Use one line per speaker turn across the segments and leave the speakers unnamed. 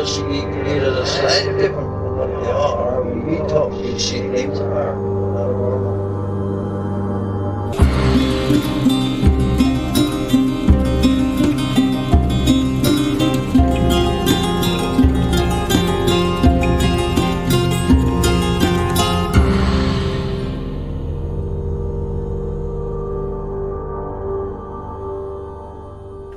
because you needed a slightly different from what they are. We thought you'd see things are not normal.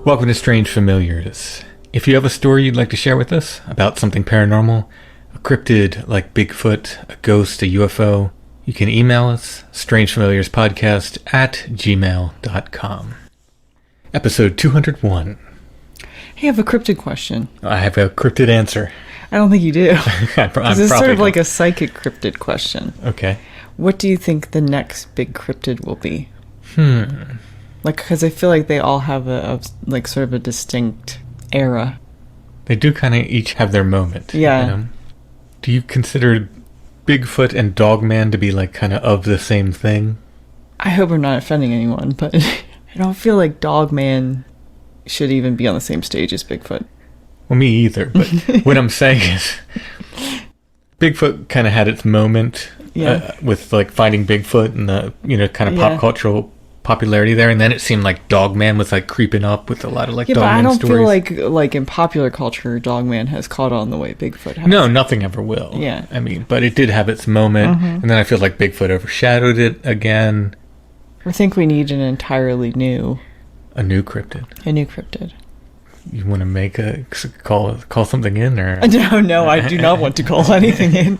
Welcome to Strange Familiars. If you have a story you'd like to share with us about something paranormal, a cryptid like Bigfoot, a ghost, a UFO, you can email us, strangefamiliarspodcast@gmail.com. Episode 201.
Hey, I have a cryptid question.
I have a cryptid answer.
I don't think you do.
This
is sort of like a psychic cryptid question.
Okay.
What do you think the next big cryptid will be? Like, because I feel like they all have a sort of a distinct era.
They do kind of each have their moment.
Yeah.
You know? Do you consider Bigfoot and Dogman to be like kind of the same thing?
I hope I'm not offending anyone, but I don't feel like Dogman should even be on the same stage as Bigfoot.
Well, me either. But what I'm saying is, Bigfoot kind of had its moment with like finding Bigfoot and the kind of pop cultural popularity there, and then it seemed like Dogman was like creeping up with a lot of like Dogman stories.
But I don't feel like in popular culture Dogman has caught on the way Bigfoot has.
No, nothing ever will.
Yeah.
I mean, but it did have its moment, and then I feel like Bigfoot overshadowed it again.
I think we need an entirely new...
A new cryptid.
A new cryptid.
You want to make call something in, or...
No, I do not want to call anything in.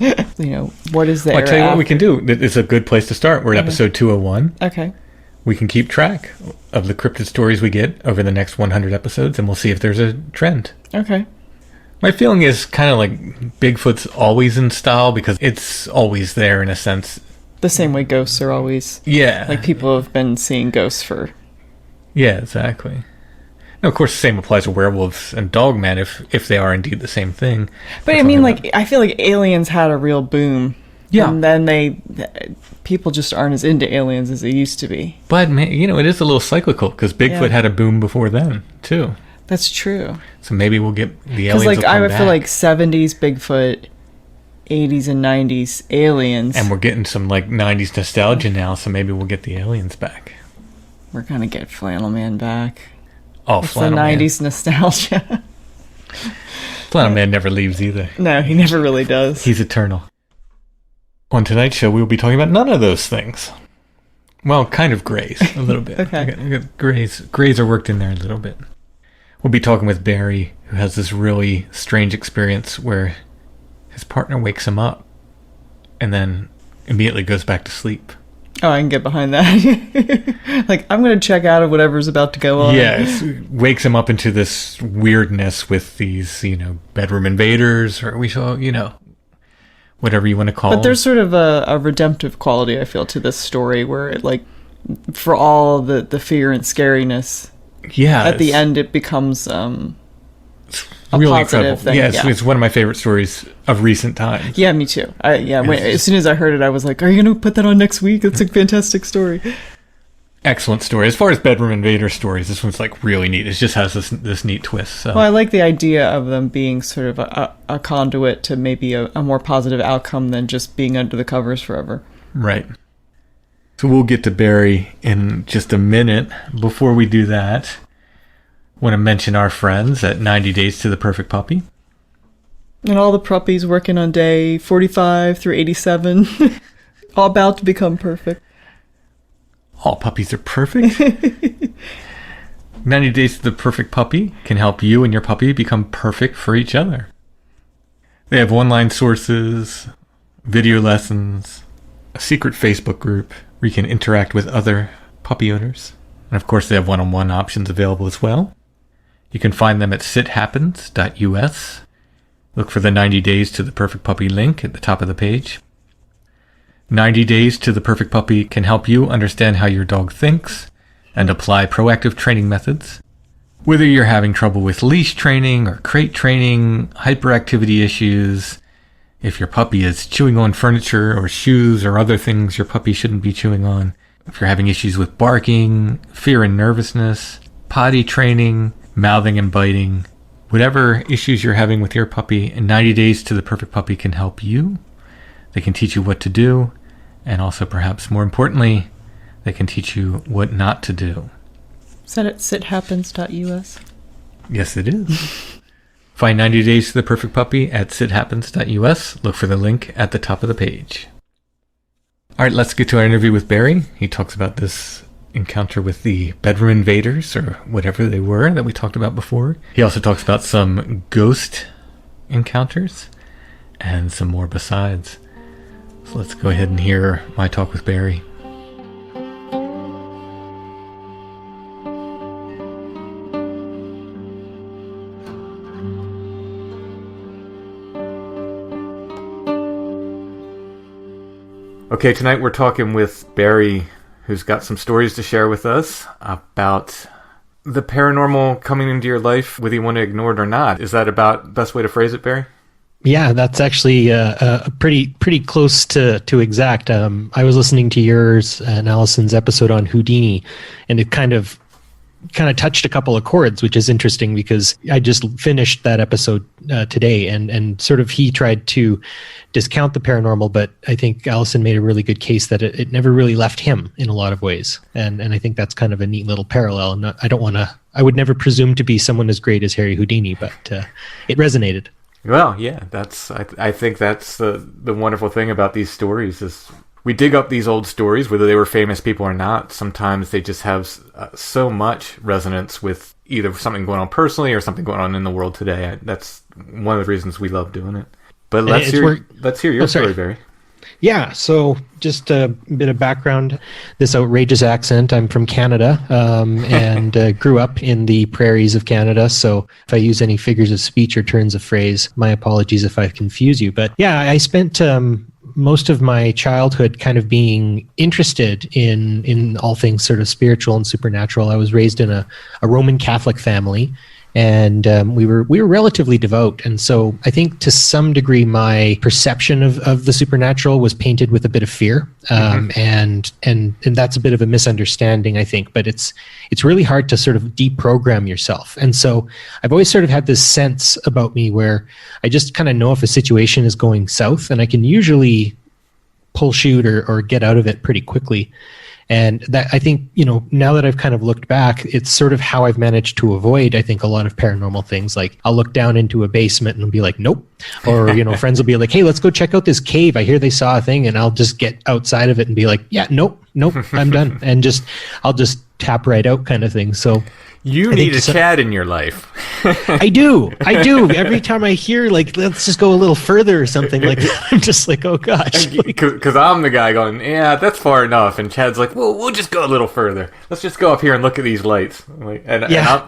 What is there?
I'll tell you what we can do. It's a good place to start. We're at episode 201.
Okay.
We can keep track of the cryptid stories we get over the next 100 episodes, and we'll see if there's a trend.
Okay.
My feeling is kind of like Bigfoot's always in style because it's always there in a sense.
The same way ghosts are always...
Yeah.
Like people have been seeing ghosts for...
Yeah, exactly. Now, of course, the same applies to werewolves and Dogman if they are indeed the same thing.
But I mean, I feel like aliens had a real boom.
Yeah.
And then people just aren't as into aliens as they used to be.
But, man, it is a little cyclical because Bigfoot had a boom before then, too.
That's true.
So maybe we'll get the aliens will come
I
back.
feel like 70s Bigfoot, 80s and 90s aliens.
And we're getting some, 90s nostalgia now, so maybe we'll get the aliens back.
We're going to get Flannel Man back.
Oh,
it's
Flannel
the
Man.
90s nostalgia.
Flannel Man never leaves either.
No, he never really does.
He's eternal. On tonight's show, we will be talking about none of those things. Well, kind of grays, a little bit.
Okay.
We got grays. Grays are worked in there a little bit. We'll be talking with Barry, who has this really strange experience where his partner wakes him up and then immediately goes back to sleep.
Oh, I can get behind that. I'm going to check out of whatever's about to go on.
Yeah, it wakes him up into this weirdness with these, bedroom invaders, or whatever you want to call it.
But there's sort of a redemptive quality, I feel, to this story where it, for all the fear and scariness, at the end it becomes a
really
positive
incredible
thing.
Yeah, it's one of my favorite stories of recent times.
Yeah, me too. As soon as I heard it, I was like, are you going to put that on next week? That's a fantastic story.
Excellent story. As far as bedroom invader stories, this one's really neat. It just has this neat twist. So.
Well, I like the idea of them being sort of a conduit to maybe a more positive outcome than just being under the covers forever.
Right. So we'll get to Barry in just a minute. Before we do that, I want to mention our friends at 90 Days to the Perfect Puppy.
And all the puppies working on day 45 through 87. All about to become perfect.
All puppies are perfect. 90 Days to the Perfect Puppy can help you and your puppy become perfect for each other. They have online sources, video lessons, a secret Facebook group where you can interact with other puppy owners. And of course, they have one-on-one options available as well. You can find them at sithappens.us. Look for the 90 Days to the Perfect Puppy link at the top of the page. 90 Days to the Perfect Puppy can help you understand how your dog thinks and apply proactive training methods. Whether you're having trouble with leash training or crate training, hyperactivity issues, if your puppy is chewing on furniture or shoes or other things your puppy shouldn't be chewing on, if you're having issues with barking, fear and nervousness, potty training, mouthing and biting, whatever issues you're having with your puppy, 90 Days to the Perfect Puppy can help you. They can teach you what to do, and also perhaps more importantly, they can teach you what not to do.
Is that at sithappens.us?
Yes, it is. Find 90 Days to the Perfect Puppy at sithappens.us. Look for the link at the top of the page. All right, let's get to our interview with Barry. He talks about this encounter with the bedroom invaders, or whatever they were that we talked about before. He also talks about some ghost encounters and some more besides. So let's go ahead and hear my talk with Barry. Okay, tonight we're talking with Barry, who's got some stories to share with us about the paranormal coming into your life, whether you want to ignore it or not. Is that about the best way to phrase it, Barry?
Yeah, that's actually pretty close to exact. I was listening to yours and Allison's episode on Houdini, and it kind of touched a couple of chords, which is interesting because I just finished that episode today, and sort of he tried to discount the paranormal, but I think Allison made a really good case that it never really left him in a lot of ways, and I think that's kind of a neat little parallel. And I would never presume to be someone as great as Harry Houdini, but it resonated. Well,
yeah, I think that's the wonderful thing about these stories is we dig up these old stories, whether they were famous people or not. Sometimes they just have so much resonance with either something going on personally or something going on in the world today. That's one of the reasons we love doing it. But let's hear your story, Barry.
Yeah, so just a bit of background. This outrageous accent. I'm from Canada and grew up in the prairies of Canada. So if I use any figures of speech or turns of phrase, my apologies if I confuse you. But yeah, I spent most of my childhood kind of being interested in all things sort of spiritual and supernatural. I was raised in a Roman Catholic family, and we were relatively devout. And so I think to some degree my perception of the supernatural was painted with a bit of fear, and that's a bit of a misunderstanding, I think. But it's really hard to sort of deprogram yourself. And so I've always sort of had this sense about me where I just kind of know if a situation is going south, and I can usually pull shoot or get out of it pretty quickly. And that, I think, now that I've kind of looked back, it's sort of how I've managed to avoid, I think, a lot of paranormal things. Like I'll look down into a basement and I'll be like, nope. Or, friends will be like, hey, let's go check out this cave. I hear they saw a thing. And I'll just get outside of it and be like, yeah, nope, I'm done. And I'll just tap right out kind of thing. So
you need a Chad in your life.
I do. Every time I hear, like, let's just go a little further or something like that, I'm just like, oh, gosh.
Because I'm the guy going, yeah, that's far enough. And Chad's like, well, we'll just go a little further. Let's just go up here and look at these lights. And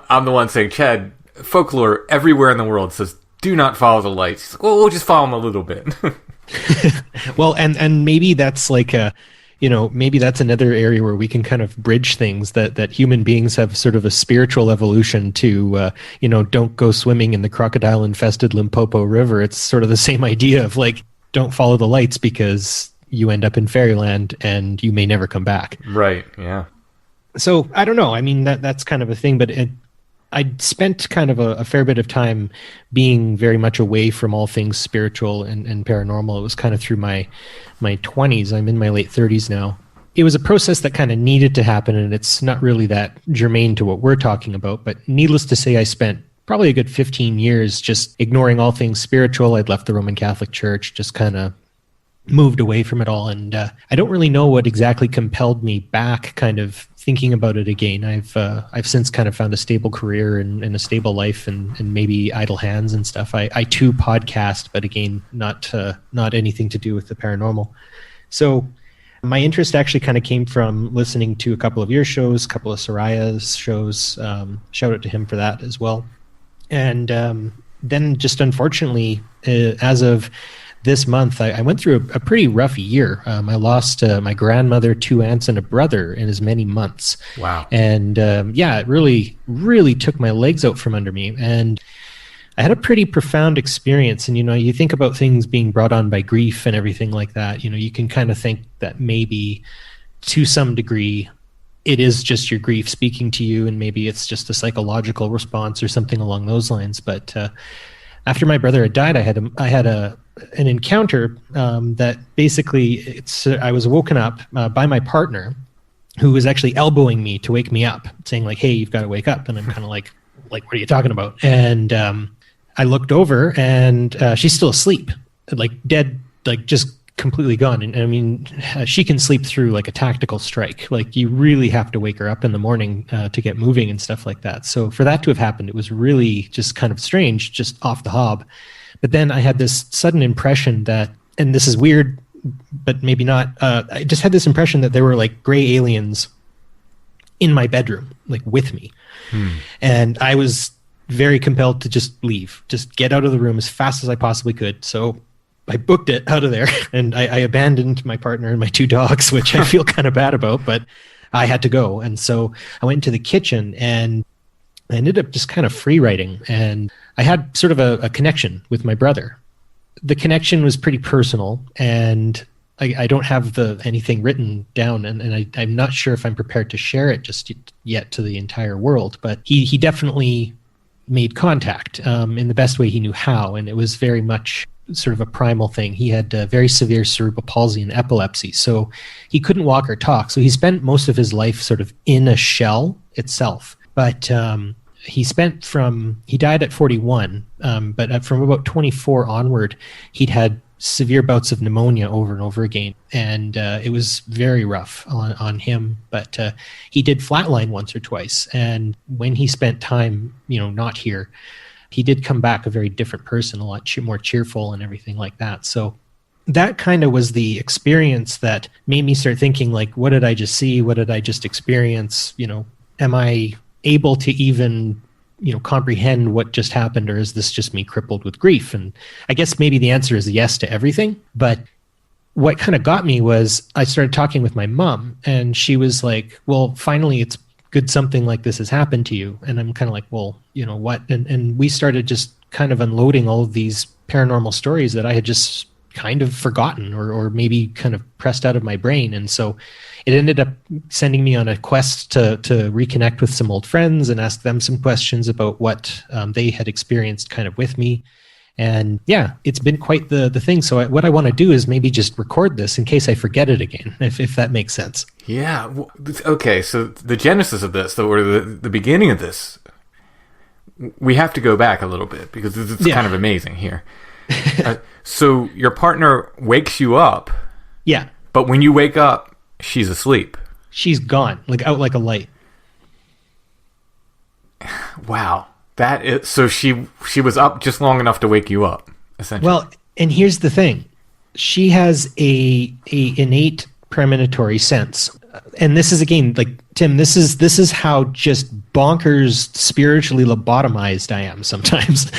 I'm the one saying, Chad, folklore everywhere in the world says, do not follow the lights. He's like, well, we'll just follow them a little bit.
Well, and maybe that's like maybe that's another area where we can kind of bridge things that human beings have sort of a spiritual evolution to, don't go swimming in the crocodile-infested Limpopo River. It's sort of the same idea of like, don't follow the lights because you end up in fairyland and you may never come back.
Right, yeah.
So I don't know. I mean, that's kind of a thing, but I spent kind of a fair bit of time being very much away from all things spiritual and paranormal. It was kind of through my 20s. I'm in my late 30s now. It was a process that kind of needed to happen, and it's not really that germane to what we're talking about. But needless to say, I spent probably a good 15 years just ignoring all things spiritual. I'd left the Roman Catholic Church, just kind of moved away from it all. And I don't really know what exactly compelled me back kind of thinking about it again. I've since kind of found a stable career and a stable life and maybe idle hands and stuff. I too podcast, but again, not anything to do with the paranormal. So my interest actually kind of came from listening to a couple of your shows, a couple of Soraya's shows. Shout out to him for that as well. And then just unfortunately, as of this month, I went through a pretty rough year. I lost my grandmother, 2 aunts, and a brother in as many months.
Wow.
And it really, really took my legs out from under me. And I had a pretty profound experience. And, you think about things being brought on by grief and everything like that. You can kind of think that maybe to some degree it is just your grief speaking to you, and maybe it's just a psychological response or something along those lines. But after my brother had died, I had an encounter that basically I was woken up by my partner, who was actually elbowing me to wake me up, saying like, "Hey, you've got to wake up." And I'm kind of like, what are you talking about? And I looked over, and she's still asleep, like dead, like just completely gone. And I mean, she can sleep through like a tactical strike. Like you really have to wake her up in the morning to get moving and stuff like that. So for that to have happened, it was really just kind of strange, just off the hob. But then I had this sudden impression that, and this is weird, but maybe not, I just had this impression that there were like gray aliens in my bedroom, like with me. And I was very compelled to just leave, just get out of the room as fast as I possibly could. So I booked it out of there, and I abandoned my partner and my 2 dogs, which I feel kind of bad about, but I had to go. And so I went into the kitchen, and I ended up just kind of free writing, and I had sort of a connection with my brother. The connection was pretty personal, and I don't have anything written down, and I'm not sure if I'm prepared to share it just yet to the entire world, but he definitely made contact in the best way he knew how, and it was very much sort of a primal thing. He had very severe cerebral palsy and epilepsy, so he couldn't walk or talk. So he spent most of his life sort of in a shell itself. But he died at 41, but from about 24 onward, he'd had severe bouts of pneumonia over and over again. And it was very rough on him, but he did flatline once or twice. And when he spent time, not here, he did come back a very different person, a lot more cheerful and everything like that. So that kind of was the experience that made me start thinking, like, what did I just see? What did I just experience? Am I able to even, comprehend what just happened, or is this just me crippled with grief? And I guess maybe the answer is yes to everything. But what kind of got me was I started talking with my mom, and she was like, well, finally, it's good something like this has happened to you. And I'm kind of like, well, what? And we started just kind of unloading all of these paranormal stories that I had just kind of forgotten or maybe kind of pressed out of my brain. And so it ended up sending me on a quest to reconnect with some old friends and ask them some questions about what they had experienced kind of with me. And yeah, it's been quite the thing. So what I want to do is maybe just record this in case I forget it again, if that makes sense.
Yeah. Okay. So the genesis of this, or the beginning of this, we have to go back a little bit because it's kind of amazing here. So your partner wakes you up.
Yeah.
But when you wake up, she's asleep.
She's gone, like out like a light.
Wow. That is, so she was up just long enough to wake you up, essentially.
Well, and here's the thing. She has a innate premonitory sense. And this is, again, like, Tim, this is how just bonkers spiritually lobotomized I am sometimes.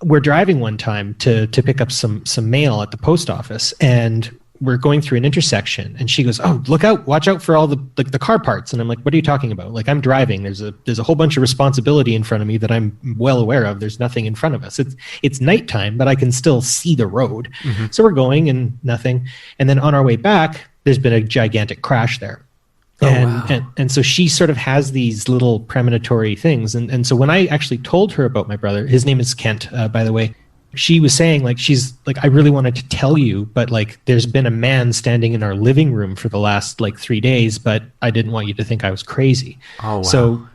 We're driving one time to pick up some mail at the post office, and we're going through an intersection, and she goes, "Oh, look out, watch out for all the car parts." And I'm like, "What are you talking about? Like, I'm driving. There's a whole bunch of responsibility in front of me that I'm well aware of. There's nothing in front of us. It's nighttime, but I can still see the road." Mm-hmm. So we're going and nothing. And then on our way back, there's been a gigantic crash there. And so she sort of has these little premonitory things. And so when I actually told her about my brother, his name is Kent, by the way, she was saying, like, she's like, "I really wanted to tell you, but like, there's been a man standing in our living room for the last like 3 days, but I didn't want you to think I was crazy." Oh, wow. So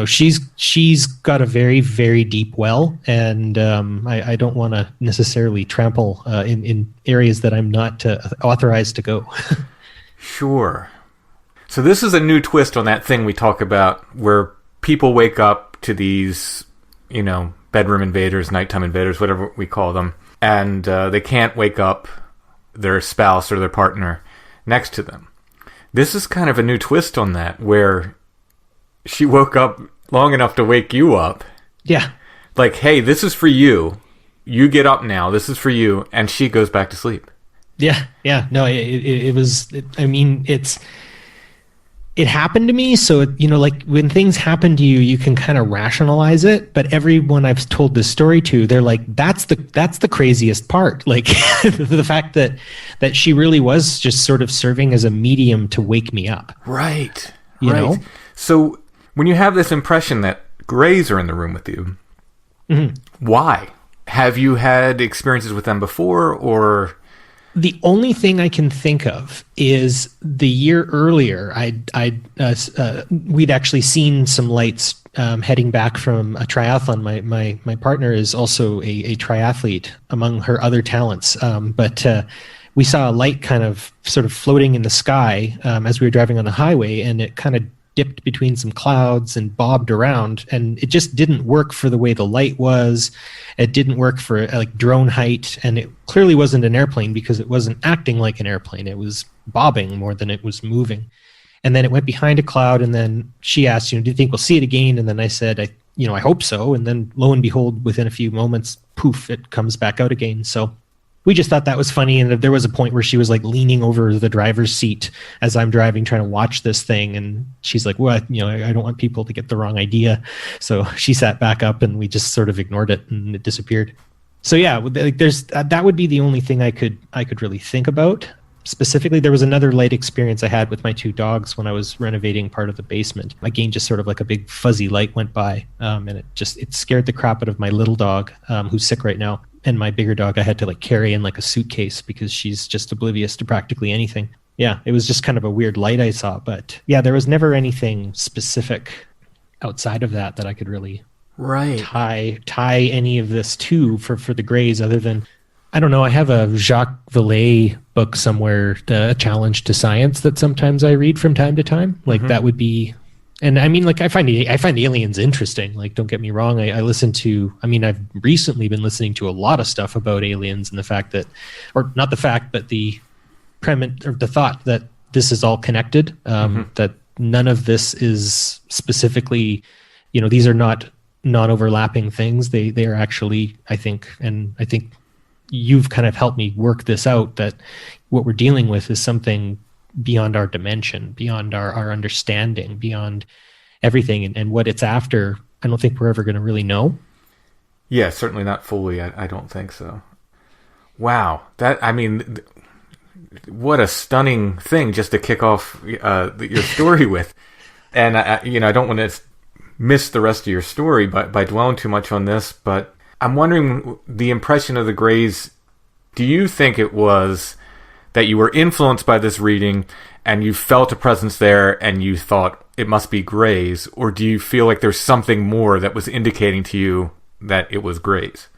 she's got a very, very deep well, and I don't want to necessarily trample in areas that I'm not authorized to go.
Sure. So this is a new twist on that thing we talk about where people wake up to these, bedroom invaders, nighttime invaders, whatever we call them, and they can't wake up their spouse or their partner next to them. This is kind of a new twist on that, where she woke up long enough to wake you up.
Yeah.
Like, "Hey, this is for you. You get up now. This is for you." And she goes back to sleep.
Yeah. Yeah. No, it was, it happened to me. So, like when things happen to you, you can kind of rationalize it. But everyone I've told this story to, they're like, that's the craziest part. Like the fact that she really was just sort of serving as a medium to wake me up.
Right.
You know?
So when you have this impression that Greys are in the room with you, why? Have you had experiences with them before, or...
The only thing I can think of is the year earlier, we'd actually seen some lights heading back from a triathlon. My partner is also a triathlete among her other talents, but we saw a light kind of sort of floating in the sky as we were driving on the highway, and it kind of dipped between some clouds and bobbed around, and it just didn't work for the way the light was. It didn't work for like drone height, and it clearly wasn't an airplane because it wasn't acting like an airplane. It was bobbing more than it was moving. And then it went behind a cloud, and then she asked, do you think we'll see it again? And then I said, I hope so. And then lo and behold, within a few moments, poof, it comes back out again. So we just thought that was funny. And there was a point where she was like leaning over the driver's seat as I'm driving, trying to watch this thing. And she's like, well, I don't want people to get the wrong idea. So she sat back up, and we just sort of ignored it, and it disappeared. So yeah, that would be the only thing I could really think about. Specifically, there was another light experience I had with my two dogs when I was renovating part of the basement. Again, just sort of like a big fuzzy light went by, and it scared the crap out of my little dog, who's sick right now. And my bigger dog, I had to like carry in like a suitcase because she's just oblivious to practically anything. Yeah, it was just kind of a weird light I saw. But yeah, there was never anything specific outside of that I could really tie any of this to for the Greys, other than, I don't know, I have a Jacques Vallée book somewhere, A Challenge to Science, that sometimes I read from time to time. Like that would be... And I mean, like, I find aliens interesting. Like, don't get me wrong. I've recently been listening to a lot of stuff about aliens and the fact that, or not the fact, but the premise or the thought that this is all connected. That none of this is specifically, these are not non-overlapping things. They are actually, I think you've kind of helped me work this out, that what we're dealing with is something beyond our dimension, beyond our understanding, beyond everything, and what it's after. I don't think we're ever going to really know.
Yeah, certainly not fully. I don't think so. Wow. What a stunning thing just to kick off your story with. And I don't want to miss the rest of your story by dwelling too much on this, but I'm wondering, the impression of the Greys, do you think it was that you were influenced by this reading and you felt a presence there and you thought it must be Greys, or do you feel like there's something more that was indicating to you that it was Greys?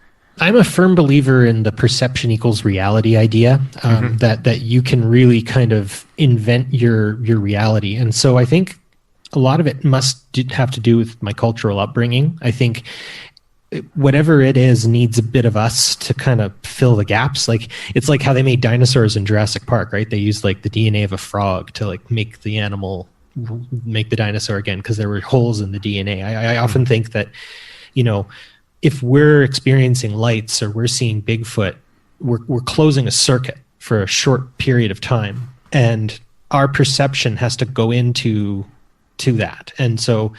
I'm a firm believer in the perception equals reality idea, that you can really kind of invent your reality. And so I think a lot of it must have to do with my cultural upbringing. I think whatever it is needs a bit of us to kind of fill the gaps. Like, it's like how they made dinosaurs in Jurassic Park, right? They used like the DNA of a frog to like make the dinosaur again, because there were holes in the DNA. I often think that, if we're experiencing lights or we're seeing Bigfoot, we're closing a circuit for a short period of time, and our perception has to go into that. And so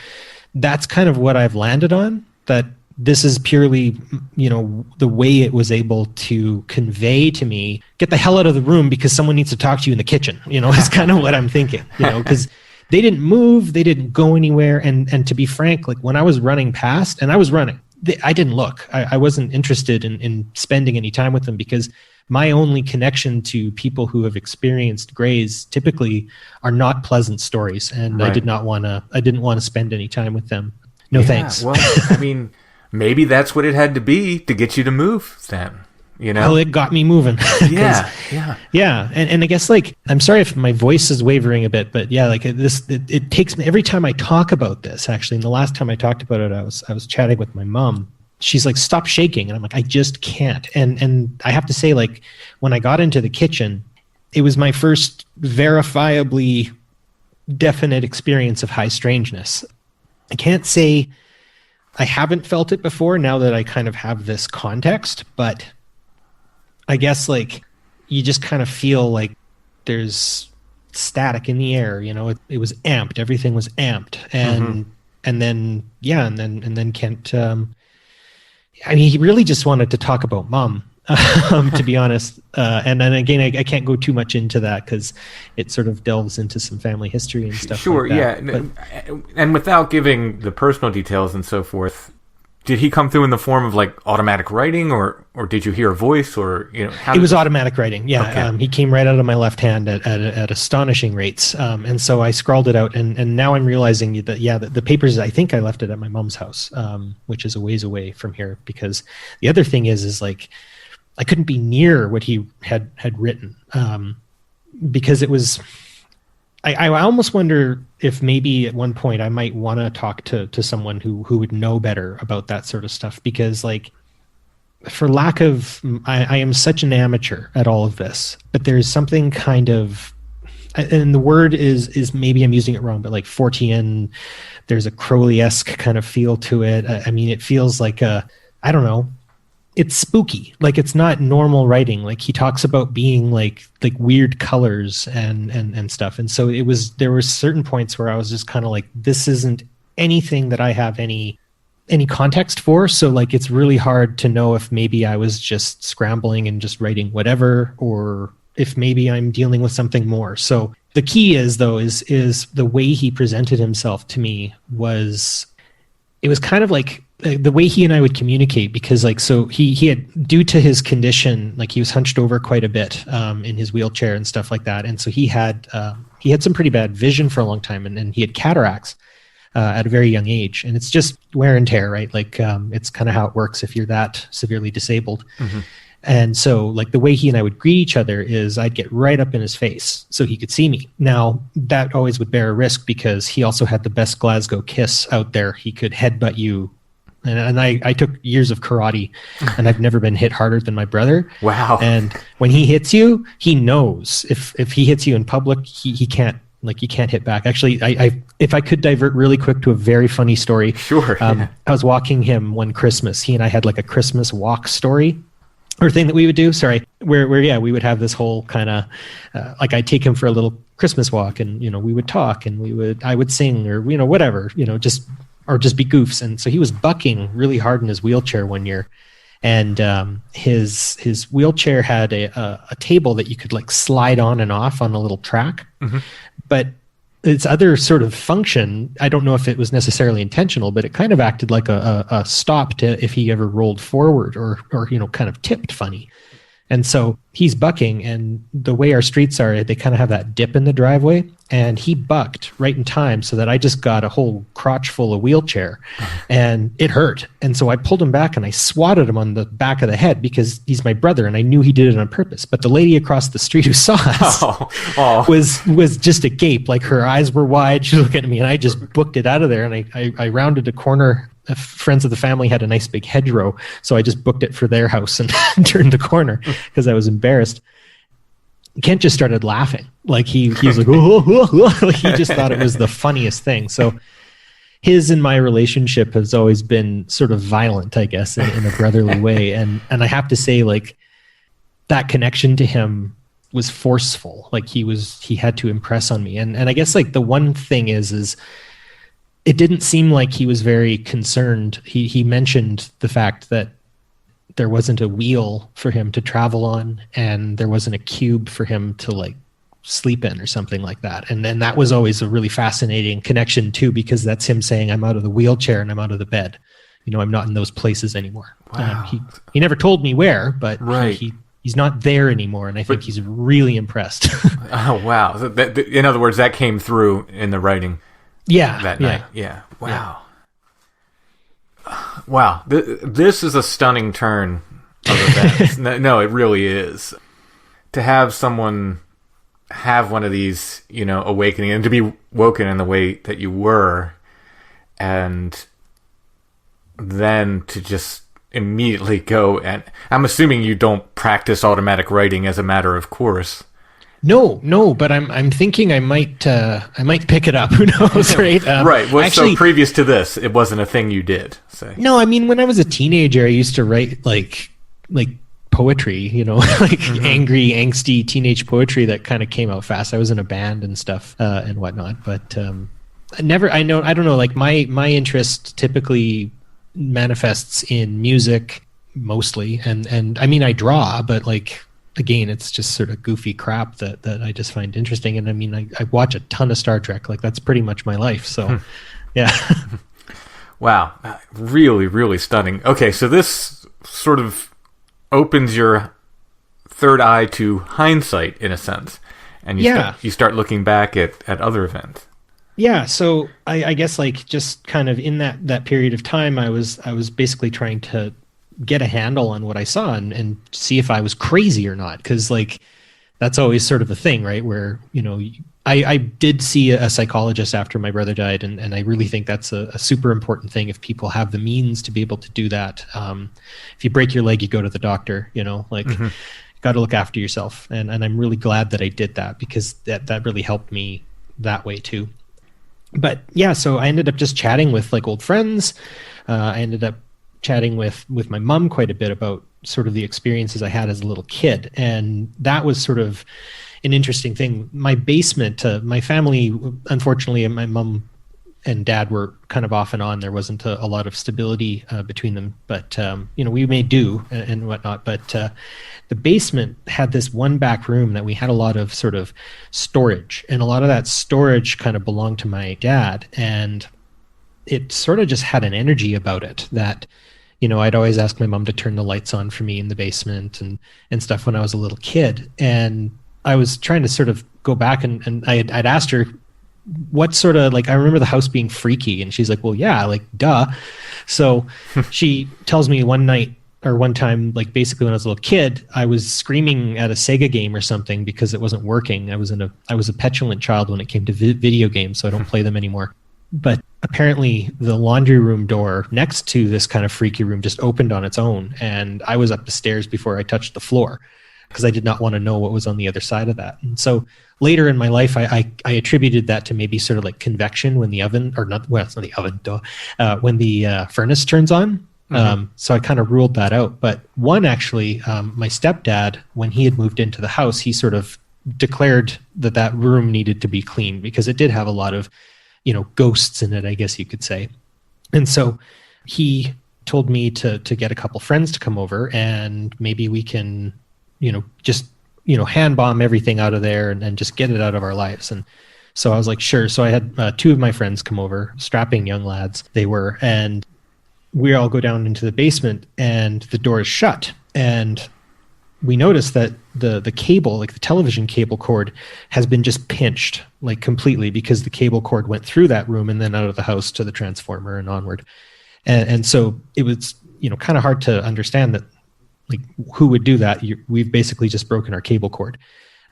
that's kind of what I've landed on, that this is purely, the way it was able to convey to me, get the hell out of the room because someone needs to talk to you in the kitchen, is kind of what I'm thinking, because they didn't move, they didn't go anywhere. And to be frank, like when I was running past, and I was running, I didn't look. I wasn't interested in spending any time with them, because my only connection to people who have experienced Greys typically are not pleasant stories. And right. I didn't want to spend any time with them. No, thanks.
Well, maybe that's what it had to be to get you to move then,
Well, it got me moving.
Yeah.
And I guess, like, I'm sorry if my voice is wavering a bit, but yeah, like it takes me, every time I talk about this, actually, and the last time I talked about it, I was chatting with my mom. She's like, stop shaking. And I'm like, I just can't. And I have to say, like, when I got into the kitchen, it was my first verifiably definite experience of high strangeness. I can't say I haven't felt it before now that I kind of have this context, but I guess, like, you just kind of feel like there's static in the air. It was amped. Everything was amped, and then Kent. He really just wanted to talk about Mom. To be honest, and then again, I can't go too much into that because it sort of delves into some family history and stuff.
Sure,
like that.
Yeah, and without giving the personal details and so forth, did he come through in the form of like automatic writing, or did you hear a voice, or
it was automatic writing. Yeah, okay. He came right out of my left hand at astonishing rates, and so I scrawled it out, and now I'm realizing that the papers, I think I left it at my mom's house, which is a ways away from here, because the other thing is like, I couldn't be near what he had written, because it was. I almost wonder if maybe at one point I might want to talk to someone who would know better about that sort of stuff, because like, for lack of, I am such an amateur at all of this, but there's something kind of, and the word is maybe I'm using it wrong, but like Fortean, there's a Crowley-esque kind of feel to it. I mean, it feels like I don't know. It's spooky. Like, it's not normal writing. Like, he talks about being like weird colors and stuff. And so there were certain points where I was just kind of like, this isn't anything that I have any context for. So like, it's really hard to know if maybe I was just scrambling and just writing whatever, or if maybe I'm dealing with something more. So the key is the way he presented himself to me it was kind of like the way he and I would communicate, because like, so he had, due to his condition, like he was hunched over quite a bit in his wheelchair and stuff like that. And so he had some pretty bad vision for a long time, and he had cataracts at a very young age. And it's just wear and tear, right? Like it's kind of how it works if you're that severely disabled. Mm-hmm. And so like the way he and I would greet each other is I'd get right up in his face so he could see me. Now that always would bear a risk, because he also had the best Glasgow kiss out there. He could headbutt you. And I took years of karate, and I've never been hit harder than my brother.
Wow.
And when he hits you, he knows if he hits you in public, he can't, like, you can't hit back. Actually, if I could divert really quick to a very funny story.
Sure.
I was walking him one Christmas. He and I had like a Christmas walk story, or thing that we would do. Sorry, where we would have this whole kind of like, I'd take him for a little Christmas walk, and we would talk, and I would sing, or whatever, just be goofs. And so he was bucking really hard in his wheelchair one year, and his wheelchair had a table that you could like slide on and off on a little track. Mm-hmm. But its other sort of function, I don't know if it was necessarily intentional, but it kind of acted like a stop to if he ever rolled forward or kind of tipped funny. And so he's bucking, and the way our streets are, they kind of have that dip in the driveway, and he bucked right in time so that I just got a whole crotch full of wheelchair, and it hurt. And so I pulled him back and I swatted him on the back of the head, because he's my brother and I knew he did it on purpose. But the lady across the street who saw us was just agape. Like, her eyes were wide. She looked at me, and I just booked it out of there. And I rounded a corner. Friends of the family had a nice big hedgerow, so I just booked it for their house and turned the corner because I was embarrassed. Kent just started laughing. Like he was like, oh. He just thought it was the funniest thing. So his and my relationship has always been sort of violent, I guess, in a brotherly way. And I have to say, like, that connection to him was forceful. Like, he had to impress on me. And I guess, like, the one thing is it didn't seem like he was very concerned. He mentioned the fact that there wasn't a wheel for him to travel on, and there wasn't a cube for him to like sleep in or something like that. And then that was always a really fascinating connection too, because that's him saying, I'm out of the wheelchair and I'm out of the bed. I'm not in those places anymore.
Wow.
He never told me where, but
right.
he's not there anymore. And I think he's really impressed.
Oh, wow. So in other words, that came through in the writing.
Yeah.
That night. Yeah. Wow. Yeah. Wow. This is a stunning turn of events. No, it really is. To have someone have one of these, awakening, and to be woken in the way that you were, and then to just immediately go, and I'm assuming you don't practice automatic writing as a matter of course.
No, but I'm thinking I might pick it up. Who knows, right?
Right. Well, actually, so previous to this, it wasn't a thing you did. Say.
No, I mean, when I was a teenager, I used to write like poetry, like angry, angsty teenage poetry that kind of came out fast. I was in a band and stuff and whatnot, but I don't know, like my interest typically manifests in music mostly, and I mean, I draw, but like, again, it's just sort of goofy crap that I just find interesting. And I mean, I watch a ton of Star Trek. Like, that's pretty much my life. So, yeah.
Wow. Really, really stunning. Okay, so this sort of opens your third eye to hindsight, in a sense. And you start looking back at other events.
Yeah, so I guess, like, just kind of in that period of time, I was basically trying to get a handle on what I saw and see if I was crazy or not. Because, like, that's always sort of a thing, right? Where, I did see a psychologist after my brother died, and I really think that's a super important thing if people have the means to be able to do that. If you break your leg, you go to the doctor, got to look after yourself. And I'm really glad that I did that, because that really helped me that way too. But yeah, so I ended up just chatting with like old friends. I ended up chatting with my mom quite a bit about sort of the experiences I had as a little kid. And that was sort of an interesting thing. My basement, my family, unfortunately, my mom and dad were kind of off and on. There wasn't a lot of stability between them, but we made do and whatnot. But the basement had this one back room that we had a lot of sort of storage, and a lot of that storage kind of belonged to my dad, and it sort of just had an energy about it that, I'd always ask my mom to turn the lights on for me in the basement and stuff when I was a little kid. And I was trying to sort of go back and I'd asked her, what sort of, like, I remember the house being freaky, and she's like, well, yeah, like, duh. So she tells me one time, like, basically when I was a little kid, I was screaming at a Sega game or something because it wasn't working. I was a petulant child when it came to video games, so I don't play them anymore. But apparently the laundry room door next to this kind of freaky room just opened on its own, and I was up the stairs before I touched the floor because I did not want to know what was on the other side of that. And so later in my life, I attributed that to maybe sort of like convection when the oven, or not, well, it's not the oven, when the furnace turns on. So I kind of ruled that out. But one, actually, my stepdad, when he had moved into the house, he sort of declared that room needed to be cleaned because it did have a lot of, ghosts in it, I guess you could say. And so he told me to get a couple friends to come over, and maybe we can, just, hand bomb everything out of there and just get it out of our lives. And so I was like, sure. So I had two of my friends come over, strapping young lads they were, and we all go down into the basement, and the door is shut. And we noticed that the cable, like the television cable cord, has been just pinched, like, completely, because the cable cord went through that room and then out of the house to the transformer and onward. And so it was, kind of hard to understand that, like, who would do that? We've basically just broken our cable cord.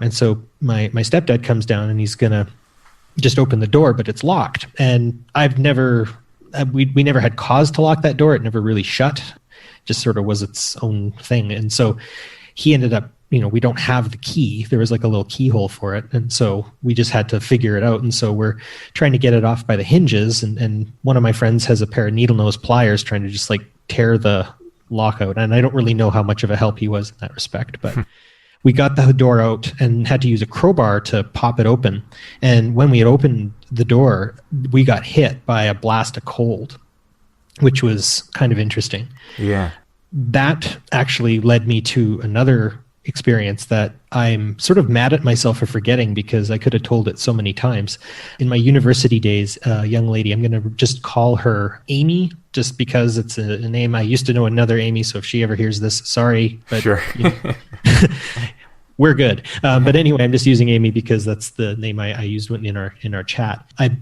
And so my stepdad comes down, and he's gonna just open the door, but it's locked. And we never had cause to lock that door. It never really shut, just sort of was its own thing. And so he ended up, we don't have the key. There was like a little keyhole for it. And so we just had to figure it out. And so we're trying to get it off by the hinges. And one of my friends has a pair of needle nose pliers trying to just like tear the lock out. And I don't really know how much of a help he was in that respect, but we got the door out and had to use a crowbar to pop it open. And when we had opened the door, we got hit by a blast of cold, which was kind of interesting.
Yeah.
That actually led me to another experience that I'm sort of mad at myself for forgetting, because I could have told it so many times. In my university days, a young lady, I'm going to just call her Amy, just because it's a name. I used to know another Amy, so if she ever hears this, sorry. But,
sure.
We're good. But anyway, I'm just using Amy because that's the name I used in our chat. I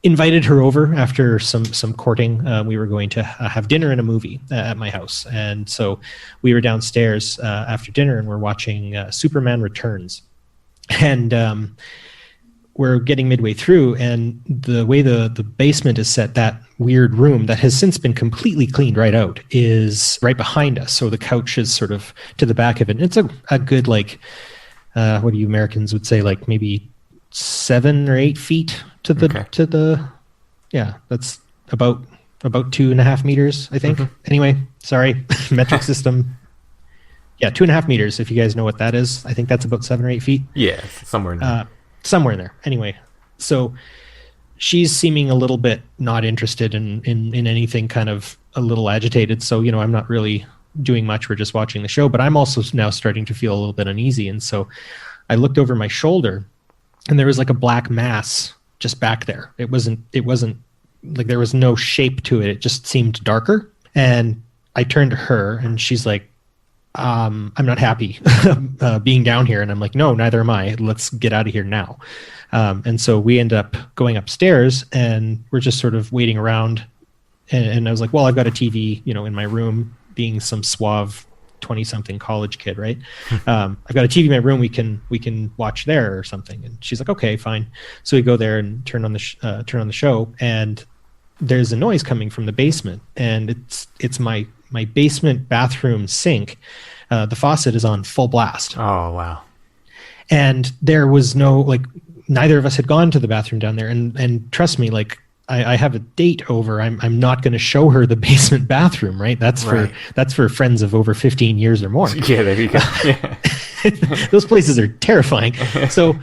invited her over after some courting. We were going to have dinner and a movie at my house. And so we were downstairs after dinner, and we're watching Superman Returns. And we're getting midway through, and the way the basement is set, that weird room that has since been completely cleaned right out is right behind us. So the couch is sort of to the back of it. And it's a good, like, what do you Americans would say, like maybe 7 or 8 feet to the yeah, that's about 2.5 meters, I think. Anyway, sorry, metric system. Yeah, 2.5 meters. If you guys know what that is, I think that's about 7 or 8 feet.
Yeah, somewhere in there.
Somewhere in there. Anyway, so she's seeming a little bit not interested in anything, kind of a little agitated. So, I'm not really doing much. We're just watching the show, but I'm also now starting to feel a little bit uneasy. And so I looked over my shoulder and there was like a black mass just back there. It wasn't like there was no shape to it. It just seemed darker. And I turned to her and she's like, I'm not happy being down here. And I'm like, no, neither am I. Let's get out of here now. And so we end up going upstairs and we're just sort of waiting around. And I was like, well, I've got a TV, in my room, being some suave 20-something college kid, right? I've got a TV in my room. We can watch there or something. And she's like, okay, fine. So we go there and turn on the show, and there's a noise coming from the basement, and it's my basement bathroom sink. The faucet is on full blast.
Oh, wow.
And there was neither of us had gone to the bathroom down there. And trust me, I have a date over. I'm not going to show her the basement bathroom, right? That's for friends of over 15 years or more.
Yeah, there you go. Yeah.
Those places are terrifying. So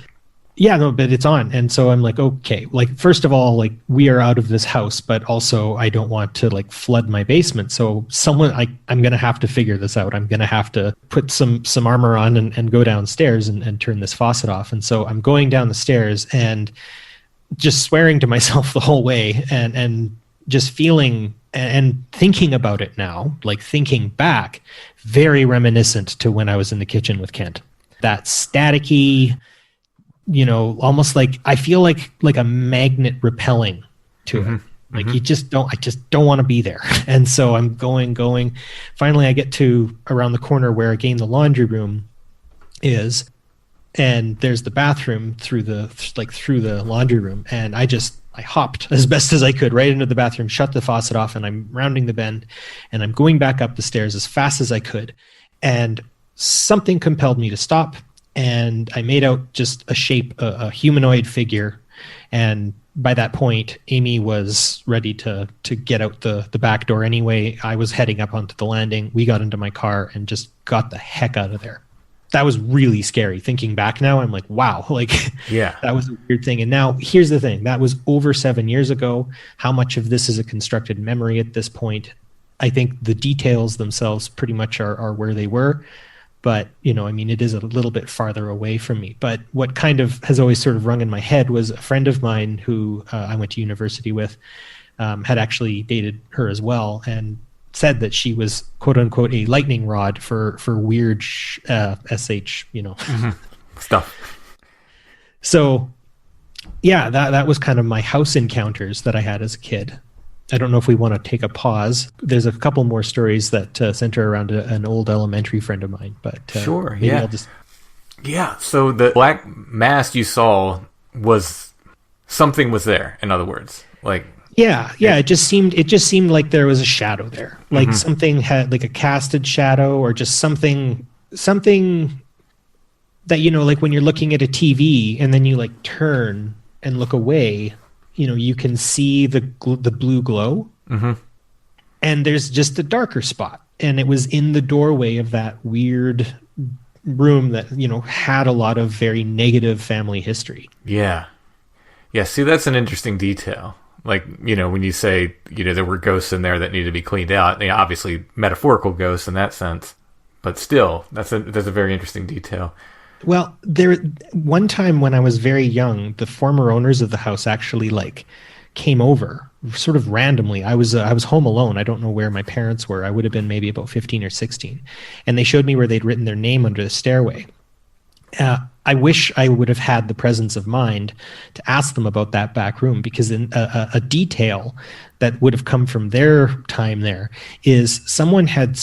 yeah, no, but it's on. And so I'm like, okay, first of all, we are out of this house, but also I don't want to flood my basement. So I'm going to have to figure this out. I'm going to have to put some armor on and go downstairs and turn this faucet off. And so I'm going down the stairs and just swearing to myself the whole way and just feeling and thinking about it now, thinking back, very reminiscent to when I was in the kitchen with Kent. That staticky, almost I feel like a magnet repelling to it. I just don't want to be there. And so I'm going. Finally, I get to around the corner where, again, the laundry room is. And there's the bathroom through the laundry room. And I hopped as best as I could right into the bathroom, shut the faucet off, and I'm rounding the bend and I'm going back up the stairs as fast as I could. And something compelled me to stop. And I made out just a shape, a humanoid figure. And by that point, Amy was ready to get out the back door anyway. I was heading up onto the landing. We got into my car and just got the heck out of there. That was really scary. Thinking back now, I'm like, wow,
yeah,
that was a weird thing. And now here's the thing. That was over 7 years ago. How much of this is a constructed memory at this point? I think the details themselves pretty much are where they were. But, it is a little bit farther away from me. But what kind of has always sort of rung in my head was a friend of mine who I went to university with had actually dated her as well, and said that she was quote unquote a lightning rod for weird sh
stuff.
So yeah, that was kind of my house encounters that I had as a kid. I don't know if we want to take a pause. There's a couple more stories that center around an old elementary friend of mine, but
sure, yeah. Yeah, so the black mass you saw was something was there, in other words.
Yeah. It just seemed like there was a shadow there. Something had a casted shadow, or just something that, when you're looking at a TV and then you turn and look away, you can see the blue glow. And there's just a darker spot. And it was in the doorway of that weird room that, had a lot of very negative family history.
Yeah. Yeah. See, that's an interesting detail. When you say, there were ghosts in there that needed to be cleaned out, obviously metaphorical ghosts in that sense, but still, that's a very interesting detail.
Well, one time when I was very young, the former owners of the house actually came over sort of randomly. I was home alone. I don't know where my parents were. I would have been maybe about 15 or 16. And they showed me where they'd written their name under the stairway. I wish I would have had the presence of mind to ask them about that back room, because a detail that would have come from their time there is someone had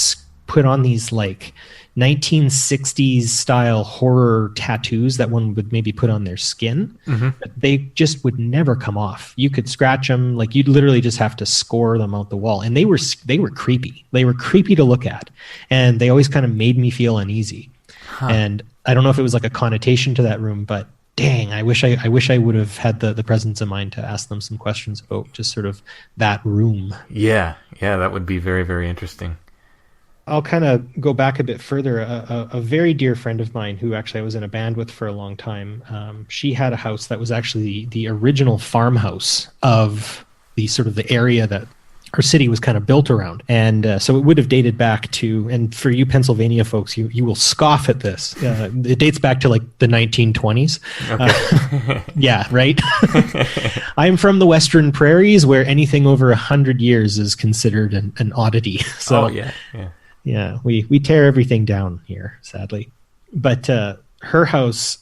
put on these 1960s style horror tattoos that one would maybe put on their skin. But they just would never come off. You could scratch them, you'd literally just have to score them out the wall. And they were creepy. They were creepy to look at. And they always kind of made me feel uneasy. And I don't know if it was a connotation to that room, but dang, I wish I would have had the presence of mind to ask them some questions about just sort of that room.
Yeah, that would be very, very interesting.
I'll kind of go back a bit further. A very dear friend of mine, who actually I was in a band with for a long time, she had a house that was actually the original farmhouse of the sort of the area that our city was kind of built around. And so it would have dated back to, and for you Pennsylvania folks, you will scoff at this. It dates back to like the 1920s. Okay. Yeah, right? I'm from the Western Prairies, where anything over 100 years is considered an oddity. So, yeah, we tear everything down here, sadly. But her house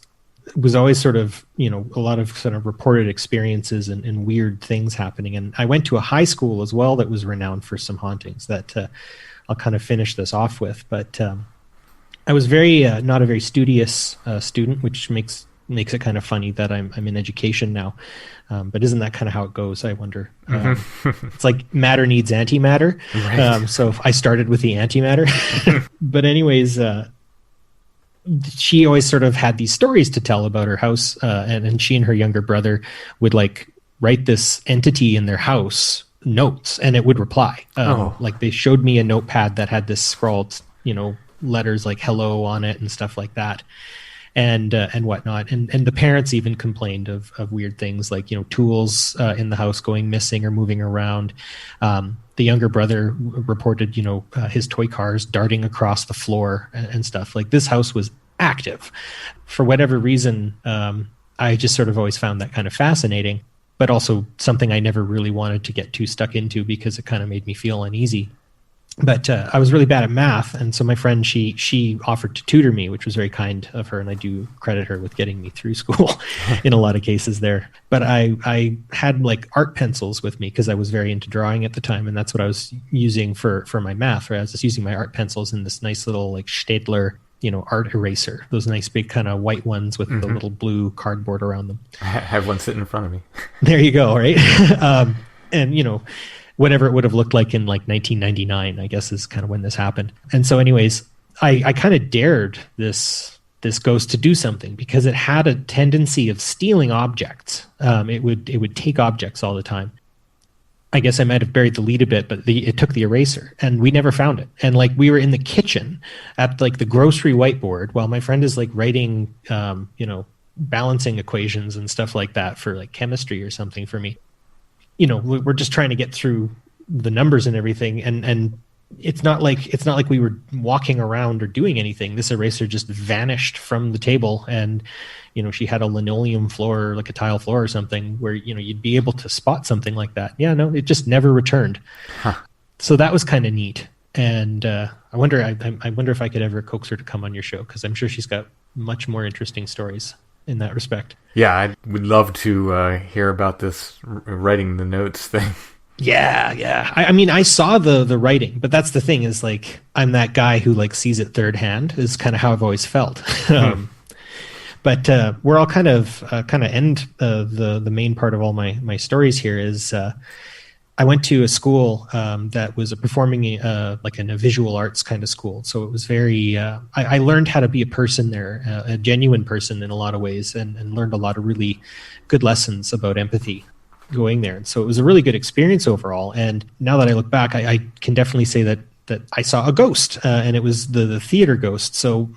was always sort of, a lot of sort of reported experiences and weird things happening. And I went to a high school as well that was renowned for some hauntings that I'll kind of finish this off with. But I was very not a very studious student, which makes it kind of funny that I'm in education now. But isn't that kind of how it goes? I wonder. It's like matter needs antimatter. Right. So I started with the antimatter. But anyways, she always sort of had these stories to tell about her house, and she and her younger brother would like write this entity in their house notes, and it would reply. Like they showed me a notepad that had this scrawled, letters like hello on it and stuff like that. And whatnot. And the parents even complained of weird things like, tools in the house going missing or moving around. The younger brother reported, his toy cars darting across the floor and stuff. Like this house was active. For whatever reason, I just sort of always found that kind of fascinating, but also something I never really wanted to get too stuck into because it kind of made me feel uneasy. But I was really bad at math, and so my friend, she offered to tutor me, which was very kind of her, and I do credit her with getting me through school in a lot of cases there. But I had like art pencils with me because I was very into drawing at the time, and that's what I was using for my math. Right? I was just using my art pencils and this nice little like Staedtler, art eraser, those nice big kind of white ones with the little blue cardboard around them.
I have one sitting in front of me.
There you go, right? And whatever it would have looked like in like 1999, I guess is kind of when this happened. And so anyways, I kind of dared this ghost to do something because it had a tendency of stealing objects. It would take objects all the time. I guess I might have buried the lead a bit, but it took the eraser and we never found it. And like we were in the kitchen at like the grocery whiteboard while my friend is like writing, balancing equations and stuff like that for like chemistry or something for me. We're just trying to get through the numbers and everything. And it's not like we were walking around or doing anything. This eraser just vanished from the table. And, she had a linoleum floor, like a tile floor or something where, you'd be able to spot something like that. Yeah, no, it just never returned. Huh. So that was kind of neat. And I wonder if I could ever coax her to come on your show, because I'm sure she's got much more interesting stories in that respect.
Yeah, I would love to hear about this writing the notes thing.
Yeah. I mean, I saw the writing, but that's the thing is like, I'm that guy who like sees it third hand is kind of how I've always felt. But where I'll kind of end the main part of all my stories here is I went to a school that was a performing, like in a visual arts kind of school. So it was very, I learned how to be a person there, a genuine person in a lot of ways, and learned a lot of really good lessons about empathy going there. And so it was a really good experience overall. And now that I look back, I can definitely say that I saw a ghost, and it was the theater ghost. So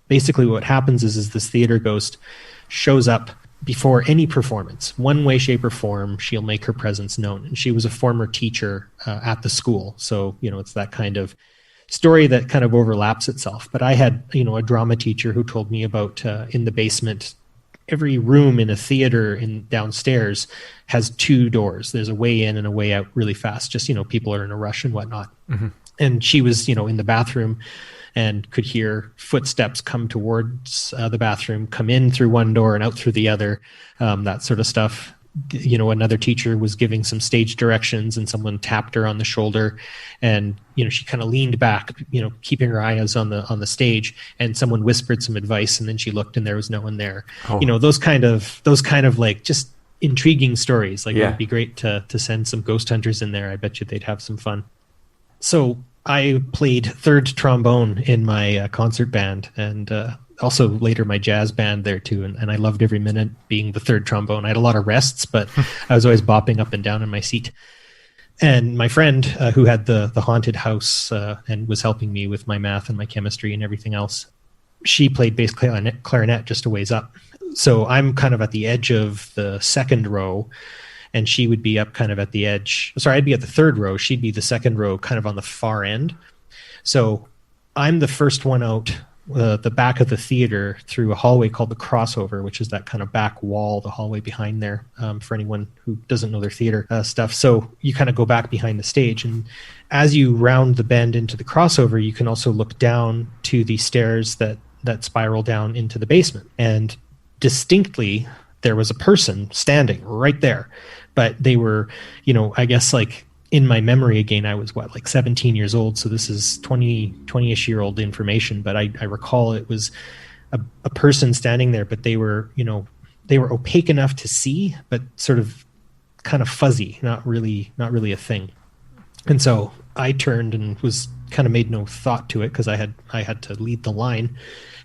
basically what happens is this theater ghost shows up before any performance, one way, shape, or form. She'll make her presence known. And she was a former teacher at the school. So, it's that kind of story that kind of overlaps itself. But I had, a drama teacher who told me about in the basement, every room in a theater downstairs has two doors. There's a way in and a way out really fast. Just, people are in a rush and whatnot. Mm-hmm. And she was, in the bathroom and could hear footsteps come towards the bathroom, come in through one door and out through the other, that sort of stuff. Another teacher was giving some stage directions and someone tapped her on the shoulder, and, she kind of leaned back, keeping her eyes on the stage, and someone whispered some advice, and then she looked and there was no one there. Oh. Those kind of like just intriguing stories. Like, yeah. It would be great to send some ghost hunters in there. I bet you they'd have some fun. So I played third trombone in my concert band, and also later my jazz band there too. And I loved every minute being the third trombone. I had a lot of rests, but I was always bopping up and down in my seat. And my friend who had the haunted house and was helping me with my math and my chemistry and everything else, she played bass clarinet just a ways up. So I'm kind of at the edge of the second row, and she would be up kind of at the edge. Sorry, I'd be at the third row. She'd be the second row, kind of on the far end. So I'm the first one out the back of the theater through a hallway called the crossover, which is that kind of back wall, the hallway behind there, for anyone who doesn't know their theater stuff. So you kind of go back behind the stage, and as you round the bend into the crossover, you can also look down to the stairs that spiral down into the basement. And distinctly, there was a person standing right there, but they were, I guess like in my memory again, I was like 17 years old. So this is 20-ish year old information, but I recall it was a person standing there, but they were opaque enough to see, but sort of kind of fuzzy, not really a thing. And so I turned and was kind of made no thought to it because I had to lead the line,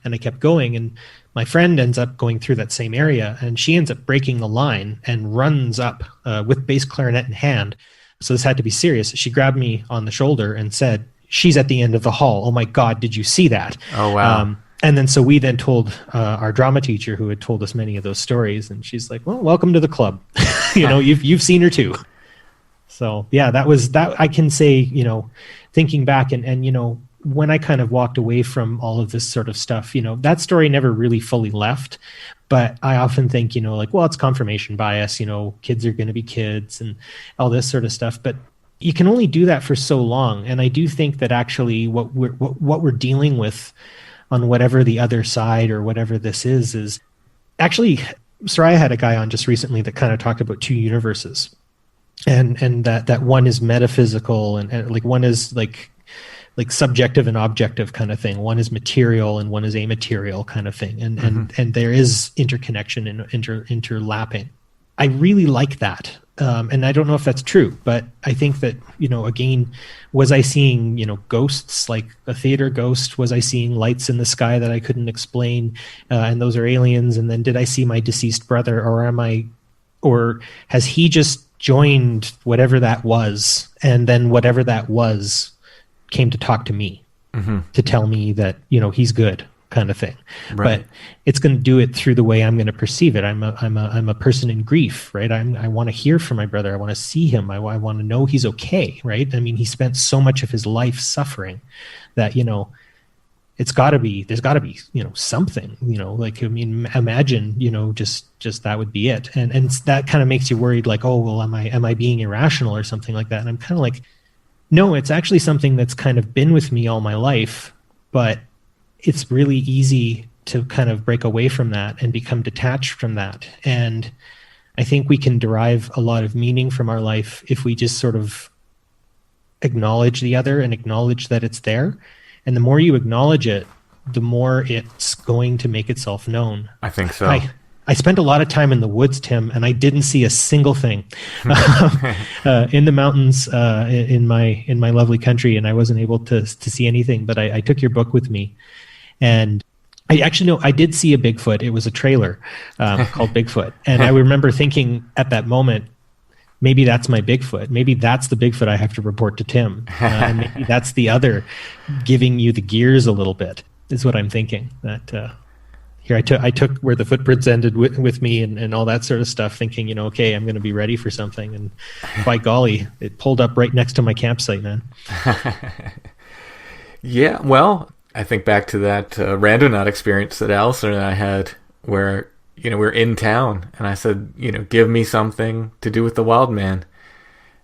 and I kept going. And my friend ends up going through that same area, and she ends up breaking the line and runs up with bass clarinet in hand. So this had to be serious. She grabbed me on the shoulder and said, "She's at the end of the hall. Oh my God, did you see that?"
Oh, wow.
And then so we then told our drama teacher, who had told us many of those stories, and she's like, "Well, welcome to the club. You've seen her too." So yeah, that was that. I can say, thinking back and when I kind of walked away from all of this sort of stuff, that story never really fully left. But I often think, well, it's confirmation bias, kids are going to be kids and all this sort of stuff. But you can only do that for so long. And I do think that actually what we're dealing with on whatever the other side or whatever this is actually, Soraya had a guy on just recently that kind of talked about two universes. And that one is metaphysical and like one is like subjective and objective kind of thing. One is material and one is amaterial kind of thing. And there is interconnection and interlapping. I really like that. And I don't know if that's true, but I think that, again, was I seeing, ghosts, like a theater ghost? Was I seeing lights in the sky that I couldn't explain? And those are aliens. And then did I see my deceased brother, or has he just joined whatever that was? And then whatever that was came to talk to me to tell me that, he's good kind of thing. Right. But it's going to do it through the way I'm going to perceive it. I'm a person in grief, right? I want to hear from my brother. I want to see him. I want to know he's okay. Right. I mean, he spent so much of his life suffering that, there's gotta be, something, like, I mean, imagine, just that would be it. And that kind of makes you worried, like, oh, well, am I being irrational or something like that? And I'm kind of like, no, it's actually something that's kind of been with me all my life, but it's really easy to kind of break away from that and become detached from that. And I think we can derive a lot of meaning from our life if we just sort of acknowledge the other and acknowledge that it's there. And the more you acknowledge it, the more it's going to make itself known.
I think so.
I spent a lot of time in the woods, Tim, and I didn't see a single thing in the mountains in my lovely country, and I wasn't able to see anything. But I took your book with me, and I actually know I did see a Bigfoot. It was a trailer called Bigfoot, and I remember thinking at that moment, maybe that's my Bigfoot. Maybe that's the Bigfoot I have to report to Tim, and maybe that's the other giving you the gears a little bit. Is what I'm thinking. That. Here I took where the footprints ended with me and all that sort of stuff, thinking, okay, I'm going to be ready for something. And by golly, it pulled up right next to my campsite, man.
Yeah, well, I think back to that Randonaut experience that Allison and I had where, we're in town. And I said, give me something to do with the wild man.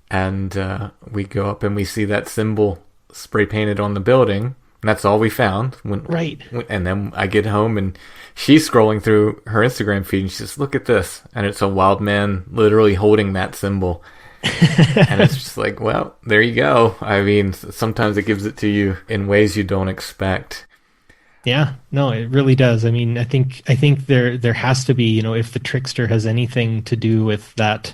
And we go up and we see that symbol spray painted on the building. And that's all we found.
Right.
And then I get home and she's scrolling through her Instagram feed and she says, look at this. And it's a wild man literally holding that symbol. And it's just like, well, there you go. I mean, sometimes it gives it to you in ways you don't expect.
Yeah, no, it really does. I mean, I think there has to be, if the trickster has anything to do with that,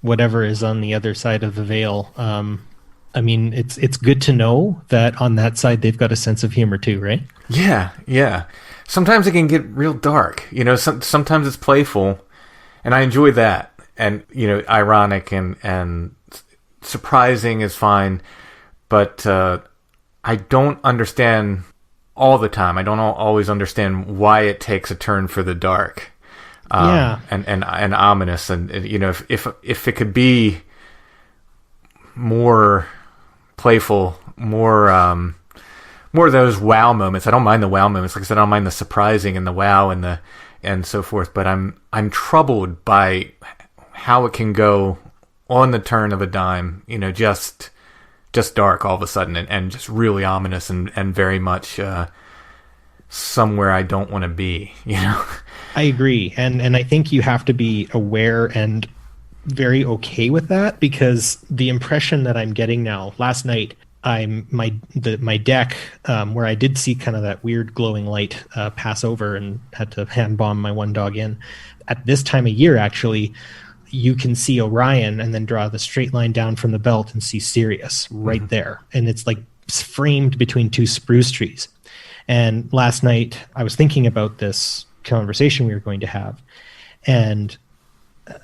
whatever is on the other side of the veil, I mean, it's good to know that on that side they've got a sense of humor too, right? Yeah. Sometimes it can get real dark. Sometimes it's playful, and I enjoy that. And ironic and
surprising is fine, but I don't understand all the time. I don't always understand why it takes a turn for the dark. And ominous, and if it could be more playful, more of those wow moments. I don't mind the wow moments. Like I said, I don't mind the surprising and the wow and so forth. But I'm troubled by how it can go on the turn of a dime. Just dark all of a sudden, and just really ominous, and very much somewhere I don't want to be.
I agree, and I think you have to be aware and very okay with that, because the impression that I'm getting now, last night, my deck, where I did see kind of that weird glowing light pass over and had to hand bomb my one dog in. At this time of year, actually, you can see Orion and then draw the straight line down from the belt and see Sirius right there, and it's like framed between two spruce trees. And last night, I was thinking about this conversation we were going to have, and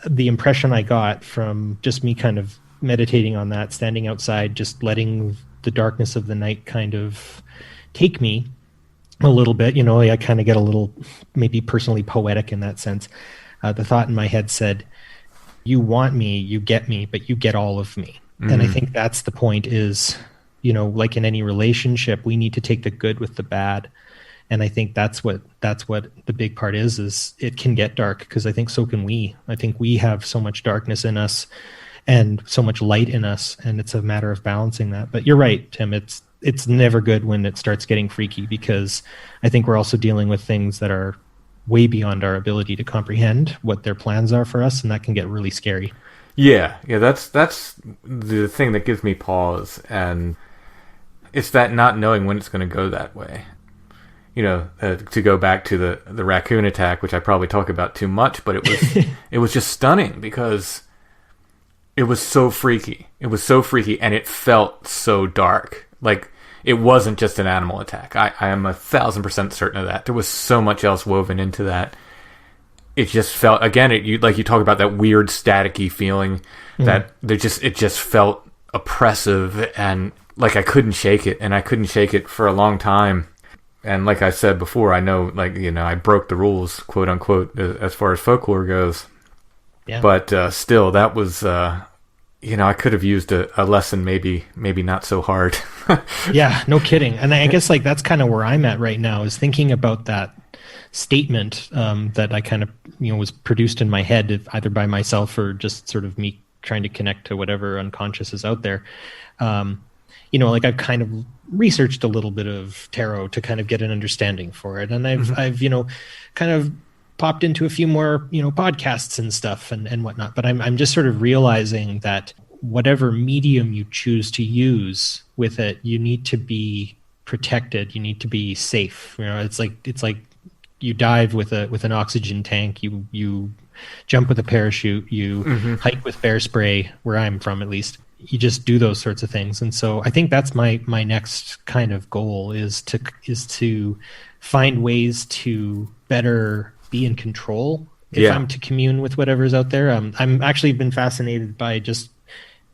the impression I got from just me kind of meditating on that, standing outside, just letting the darkness of the night kind of take me a little bit, I kind of get a little maybe personally poetic in that sense. The thought in my head said, you want me, you get me, but you get all of me. And I think that's the point is, like in any relationship, we need to take the good with the bad. And I think that's what the big part is it can get dark, because I think so can we. I think we have so much darkness in us and so much light in us, and it's a matter of balancing that. But you're right, Tim. It's never good when it starts getting freaky, because I think we're also dealing with things that are way beyond our ability to comprehend what their plans are for us, and that can get really scary.
Yeah, that's the thing that gives me pause, and it's that not knowing when it's going to go that way. To go back to the raccoon attack, which I probably talk about too much, but it was just stunning because it was so freaky. It was so freaky, and it felt so dark. Like, it wasn't just an animal attack. I am 1,000% certain of that. There was so much else woven into that. It just felt, again, you talk about that weird staticky feeling that it just felt oppressive, and like I couldn't shake it, and I couldn't shake it for a long time. And like I said before, I know, I broke the rules, quote unquote, as far as folklore goes. Yeah. But still, that was, I could have used a lesson, maybe not so hard.
Yeah, no kidding. And I guess that's kind of where I'm at right now, is thinking about that statement that I kind of, was produced in my head, either by myself or just sort of me trying to connect to whatever unconscious is out there. I've kind of researched a little bit of tarot to kind of get an understanding for it. And I've kind of popped into a few more, podcasts and stuff and whatnot. But I'm just sort of realizing that whatever medium you choose to use with it, you need to be protected. You need to be safe. It's like you dive with an oxygen tank. You jump with a parachute. You hike with bear spray, where I'm from at least. You just do those sorts of things. And so I think that's my next kind of goal is to find ways to better be in control if I'm to commune with whatever's out there. I'm actually been fascinated by just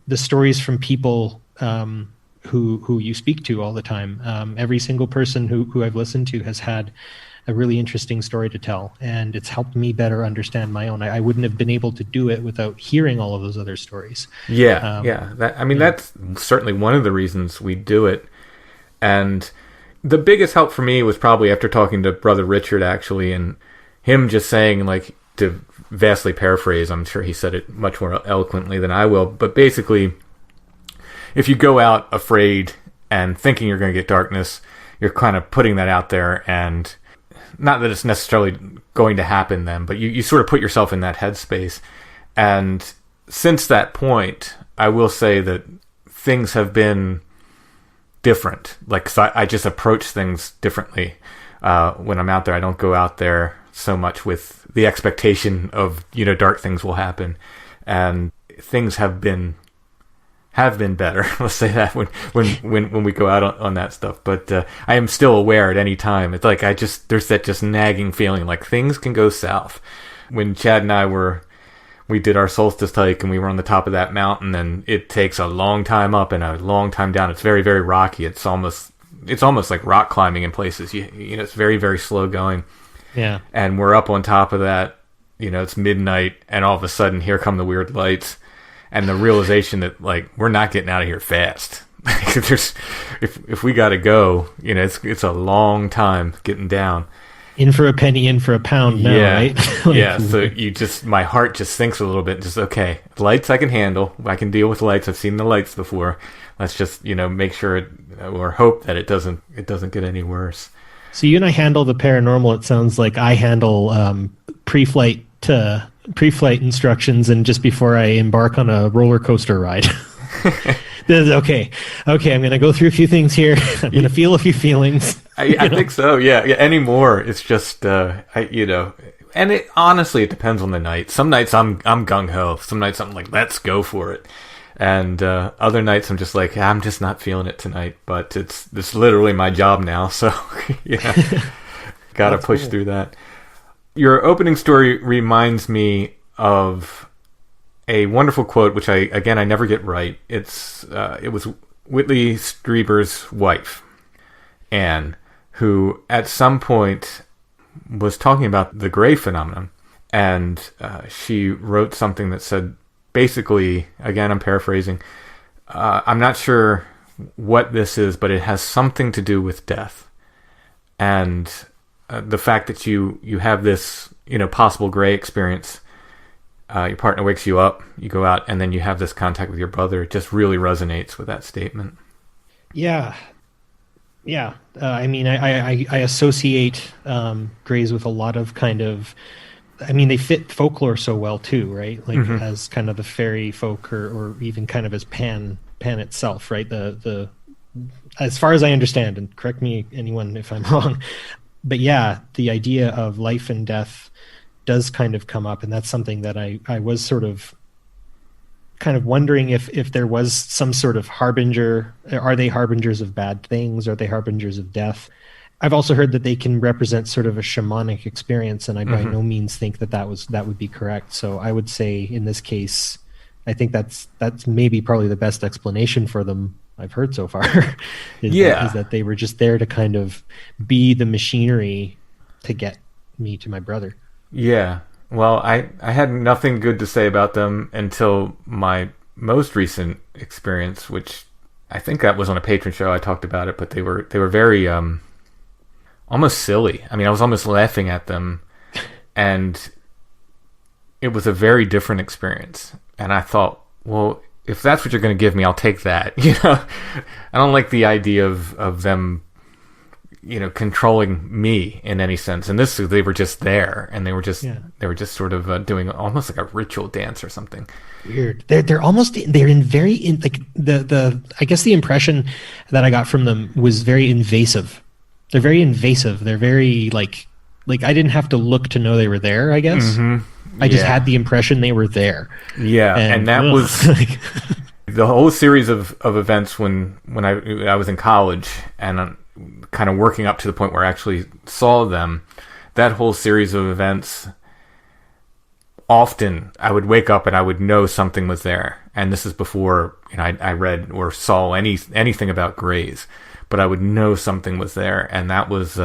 the stories from people who you speak to all the time. Every single person who I've listened to has had a really interesting story to tell, and it's helped me better understand my own. I wouldn't have been able to do it without hearing all of those other stories.
That's certainly one of the reasons we do it. And the biggest help for me was probably after talking to Brother Richard, actually, and him just saying, to vastly paraphrase, I'm sure he said it much more eloquently than I will, but basically, if you go out afraid and thinking you're going to get darkness, you're kind of putting that out there, and not that it's necessarily going to happen then, but you sort of put yourself in that headspace. And since that point, I will say that things have been different. I just approach things differently when I'm out there. I don't go out there so much with the expectation of, dark things will happen. And things have been better. Let's say that when we go out on that stuff. But I am still aware at any time. It's like there's that just nagging feeling like things can go south. When Chad and I were we did our solstice hike and we were on the top of that mountain, and it takes a long time up and a long time down. It's very, very rocky. It's almost like rock climbing in places. You know, it's very, very slow going.
Yeah. And
we're up on top of that, you know, it's midnight, and all of a sudden here come the weird lights and the realization that, like, we're not getting out of here fast. if we got to go, you know, it's a long time getting down.
In for a penny, in for a pound now, right? Like,
yeah. So my heart just sinks a little bit. Just, okay, lights I can handle. I can deal with lights. I've seen the lights before. Let's just, you know, make sure or hope that it doesn't get any worse.
So you and I handle the paranormal. It sounds like I handle pre-flight instructions, and just before I embark on a roller coaster ride. Okay, I'm going to go through a few things here. I'm going to feel a few feelings.
I think so. Yeah. Anymore, it's just and it honestly, it depends on the night. Some nights I'm gung ho. Some nights I'm like, let's go for it. And other nights I'm just like, I'm just not feeling it tonight. But it's literally my job now, so yeah, gotta push through that. Your opening story reminds me of a wonderful quote, which I never get right. It was Whitley Strieber's wife, Anne, who at some point was talking about the gray phenomenon, and she wrote something that said, basically, again, I'm paraphrasing, I'm not sure what this is, but it has something to do with death. And the fact that you have this, you know, possible gray experience, your partner wakes you up, you go out, and then you have this contact with your brother. It just really resonates with that statement.
Yeah. I mean, I associate grays with a lot of kind of, I mean, they fit folklore so well too, right? Like as kind of the fairy folk, or even kind of as Pan itself, right? The as far as I understand, and correct me anyone if I'm wrong, but yeah, the idea of life and death does kind of come up, and that's something that I was sort of kind of wondering if there was some sort of harbinger. Are they harbingers of bad things? Are they harbingers of death? I've also heard that they can represent sort of a shamanic experience, and I by no means think that would be correct. So I would say in this case, I think that's maybe probably the best explanation for them I've heard so far. is that they were just there to kind of be the machinery to get me to my brother.
Yeah. Well, I had nothing good to say about them until my most recent experience, which I think that was on a patron show. I talked about it, but they were very almost silly. I mean, I was almost laughing at them, and it was a very different experience. And I thought, well, if that's what you're going to give me, I'll take that. You know, I don't like the idea of them, you know, controlling me in any sense. And they were just there, and they were just sort of doing almost like a ritual dance or something.
Weird. They're like the I guess the impression that I got from them was very invasive. They're very invasive. They're very like I didn't have to look to know they were there, I guess. I just had the impression they were there. Yeah,
and that was the whole series of events when I was in college and kind of working up to the point where I actually saw them. That whole series of events, often I would wake up and I would know something was there. And this is before, you know, I read or saw anything about grays, but I would know something was there, and that was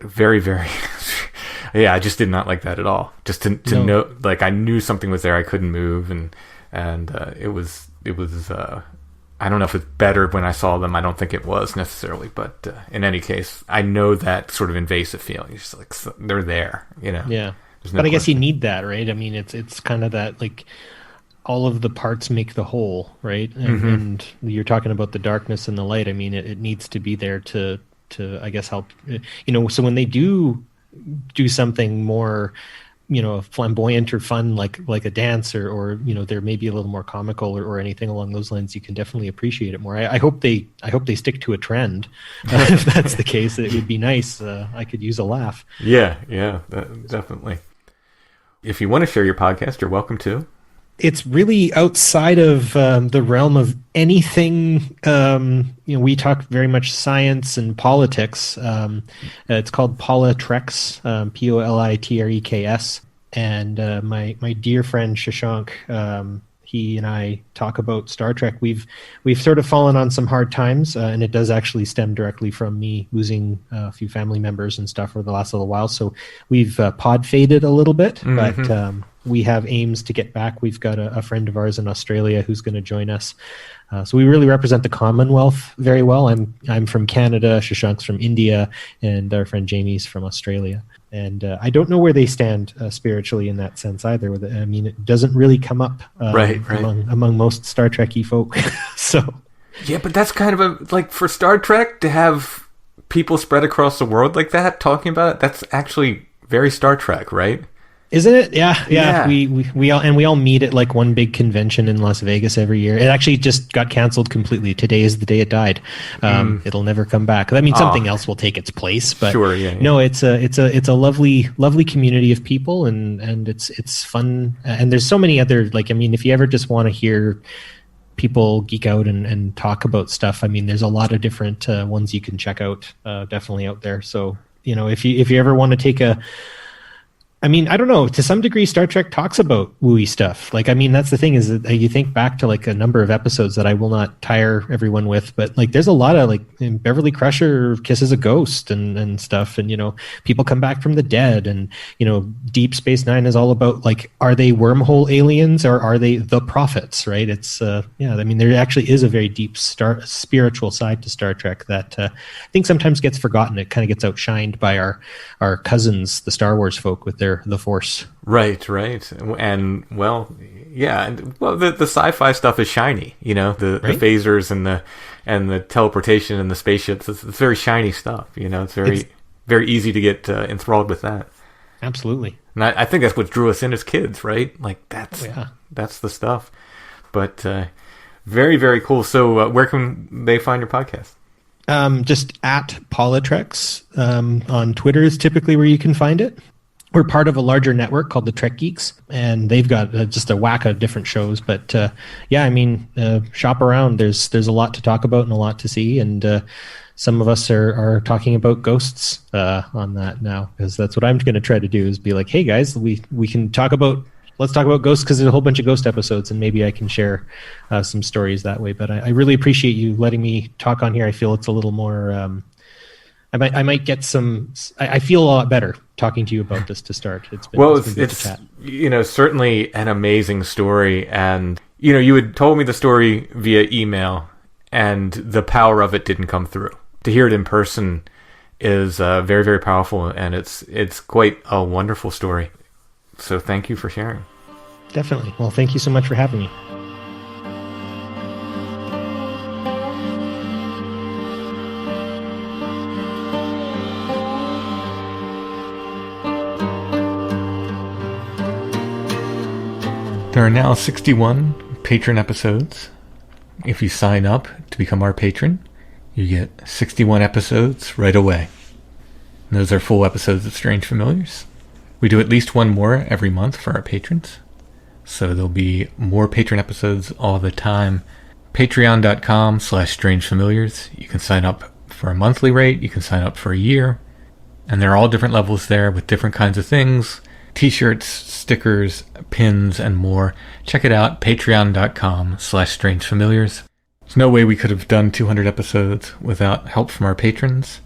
very, very. Yeah, I just did not like that at all. Just to know, like, I knew something was there. I couldn't move, and it was. I don't know if it's better when I saw them. I don't think it was necessarily, but in any case, I know that sort of invasive feeling. It's just like they're there, you know.
Yeah, but I guess you need that, right? I mean, it's kind of that, like, all of the parts make the whole, right? And you're talking about the darkness and the light. I mean, it needs to be there to I guess help. You know, so when they do something more, you know, flamboyant or fun, like a dance, or you know, there may be a little more comical or anything along those lines, you can definitely appreciate it more. I hope they stick to a trend. If that's the case, it would be nice. I could use a laugh.
Yeah, definitely. If you want to share your podcast, you're welcome to.
It's really outside of the realm of anything. You know, we talk very much science and politics. It's called Politreks, Politreks. and my dear friend Shashank, he and I talk about Star Trek. We've sort of fallen on some hard times, and it does actually stem directly from me losing a few family members and stuff over the last little while. So we've pod faded a little bit, but we have aims to get back. We've got a friend of ours in Australia who's going to join us. So we really represent the Commonwealth very well. I'm from Canada, Shashank's from India, and our friend Jamie's from Australia. And I don't know where they stand spiritually in that sense either. I mean, it doesn't really come up
right.
Among most Star Trek-y folk. So
yeah, but that's kind of like for Star Trek to have people spread across the world like that talking about it. That's actually very Star Trek, right?
Isn't it? Yeah. We all meet at like one big convention in Las Vegas every year. It actually just got canceled completely. Today is the day it died. It'll never come back. I mean, something else will take its place. But
sure, yeah.
No, it's a lovely community of people, and it's fun. And there's so many other, like, I mean, if you ever just want to hear people geek out and talk about stuff, I mean, there's a lot of different ones you can check out. Definitely out there. So if you ever want to take I mean, I don't know. To some degree, Star Trek talks about wooey stuff. Like, I mean, that's the thing is that you think back to like a number of episodes that I will not tire everyone with, but like there's a lot of like Beverly Crusher kisses a ghost and stuff. And, people come back from the dead, and, Deep Space Nine is all about like, are they wormhole aliens or are they the prophets? Right. It's, I mean, there actually is a very deep spiritual side to Star Trek that I think sometimes gets forgotten. It kind of gets outshined by our cousins, the Star Wars folk, with the Force. Right.
And the sci-fi stuff is shiny, the phasers and the teleportation and the spaceships. It's very shiny stuff, it's very easy to get enthralled with that.
Absolutely.
And I think that's what drew us in as kids, right? Like that's the stuff. But very, very cool. So where can they find your podcast?
Just at Politrex on Twitter is typically where you can find it. We're part of a larger network called the Trek Geeks, and they've got just a whack of different shows. But I mean, shop around. There's a lot to talk about and a lot to see, and some of us are talking about ghosts on that now, because that's what I'm going to try to do is be like, hey guys, we can let's talk about ghosts, because there's a whole bunch of ghost episodes, and maybe I can share some stories that way. But I really appreciate you letting me talk on here. I feel it's a little more. I might get some. I feel a lot better talking to you about this to start. It's been good to chat.
Certainly an amazing story, and you had told me the story via email, and the power of it didn't come through. To hear it in person is very, very powerful, and it's quite a wonderful story. So thank you for sharing.
Definitely. Well, thank you so much for having me.
There are now 61 patron episodes. If you sign up to become our patron, you get 61 episodes right away. And those are full episodes of Strange Familiars. We do at least one more every month for our patrons. So there'll be more patron episodes all the time. Patreon.com/strangefamiliars. You can sign up for a monthly rate. You can sign up for a year. And there are all different levels there with different kinds of things. T-shirts, stickers, pins, and more. Check it out, patreon.com/strangefamiliars. There's no way we could have done 200 episodes without help from our patrons,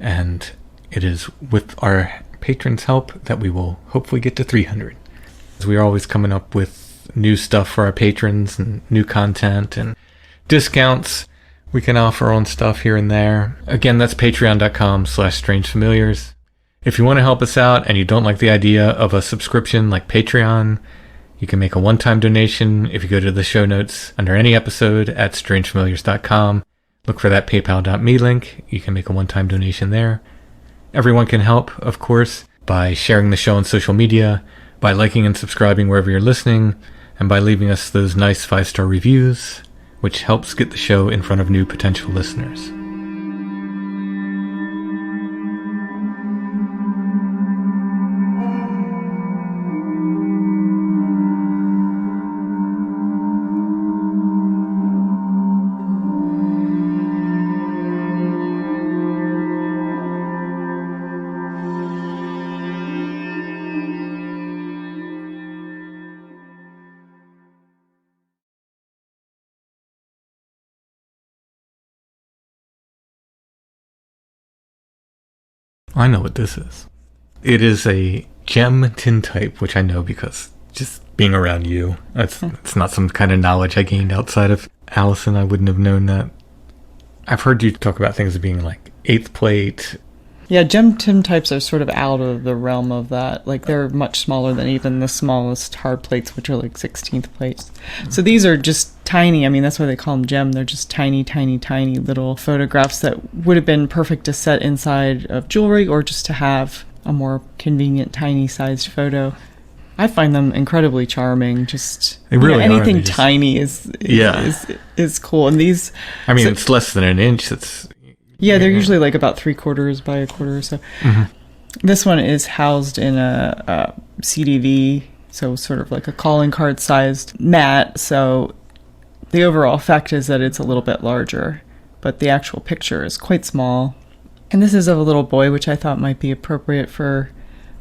and it is with our patrons' help that we will hopefully get to 300. We are always coming up with new stuff for our patrons and new content and discounts. We can offer on stuff here and there. Again, that's patreon.com/strangefamiliars. If you want to help us out and you don't like the idea of a subscription like Patreon, you can make a one-time donation if you go to the show notes under any episode at strangefamiliars.com. Look for that paypal.me link. You can make a one-time donation there. Everyone can help, of course, by sharing the show on social media, by liking and subscribing wherever you're listening, and by leaving us those nice 5-star reviews, which helps get the show in front of new potential listeners. I know what this is. It is a gem tintype, which I know because just being around you. It's not some kind of knowledge I gained outside of Allison. I wouldn't have known that. I've heard you talk about things being like eighth plate.
Yeah, gem tintypes are sort of out of the realm of that. Like, they're much smaller than even the smallest hard plates, which are like 16th plates. So these are just tiny. I mean, that's why they call them gem. They're just tiny, tiny, tiny little photographs that would have been perfect to set inside of jewelry or just to have a more convenient, tiny-sized photo. I find them incredibly charming. Just
they really
anything tiny is cool. And these,
I mean, it's less than an inch.
They're usually like about 3/4 by 1/4 or so. Mm-hmm. This one is housed in a CDV, so sort of like a calling card sized mat. So the overall effect is that it's a little bit larger, but the actual picture is quite small. And this is of a little boy, which I thought might be appropriate for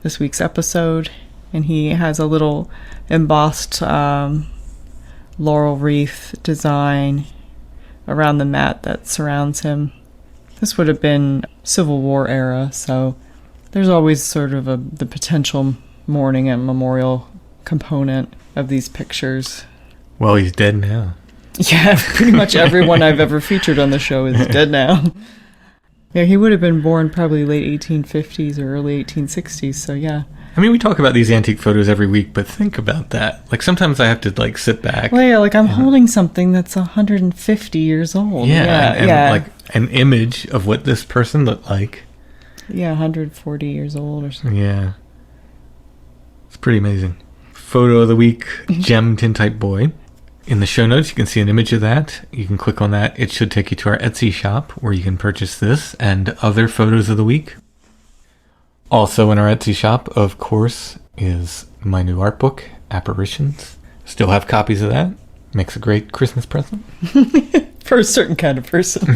this week's episode. And he has a little embossed laurel wreath design around the mat that surrounds him. This would have been Civil War era, so there's always sort of the potential mourning and memorial component of these pictures.
Well, he's dead now.
Yeah, pretty much everyone I've ever featured on the show is dead now. Yeah, he would have been born probably late 1850s or early 1860s, so yeah.
I mean, we talk about these antique photos every week, but think about that. Like, sometimes I have to, like, sit back.
Well, yeah, like, I'm holding something that's 150 years old.
Yeah, like, an image of what this person looked like.
Yeah, 140 years old or something.
Yeah. It's pretty amazing. Photo of the week, Gem Tintype Boy. In the show notes, you can see an image of that. You can click on that. It should take you to our Etsy shop, where you can purchase this and other photos of the week. Also in our Etsy shop, of course, is my new art book, Apparitions. Still have copies of that. Makes a great Christmas present.
For a certain kind of person.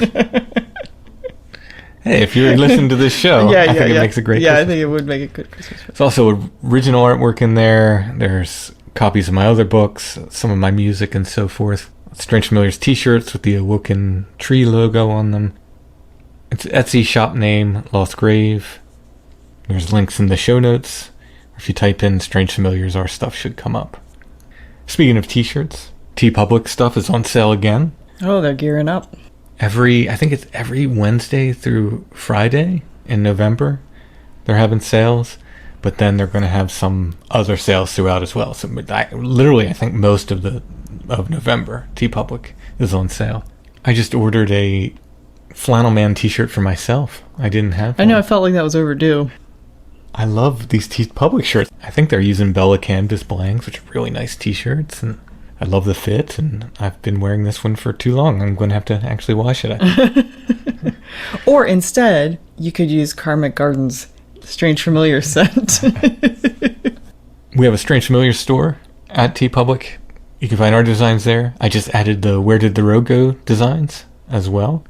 Hey, if you're listening to this show, I think it makes a great Christmas.
I think it would make a good Christmas present.
There's also original artwork in there. There's copies of my other books, some of my music and so forth. Strange Familiars t-shirts with the Awoken Tree logo on them. It's Etsy shop name, Lost Grave. There's links in the show notes. If you type in Strange Familiars, our stuff should come up. Speaking of t-shirts, TeePublic stuff is on sale again.
Oh, they're gearing up.
I think it's every Wednesday through Friday in November. They're having sales, but then they're going to have some other sales throughout as well. So I think most of November, TeePublic is on sale. I just ordered a Flannel Man t-shirt for myself. I didn't have one.
I know, I felt like that was overdue.
I love these TeePublic shirts. I think they're using Bella Canvas blanks, which are really nice t-shirts, and I love the fit, and I've been wearing this one for too long. I'm going to have to actually wash it, I think.
Or instead, you could use Karmic Garden's Strange Familiar scent.
We have a Strange Familiar store at TeePublic. You can find our designs there. I just added the Where Did the Road Go designs as well.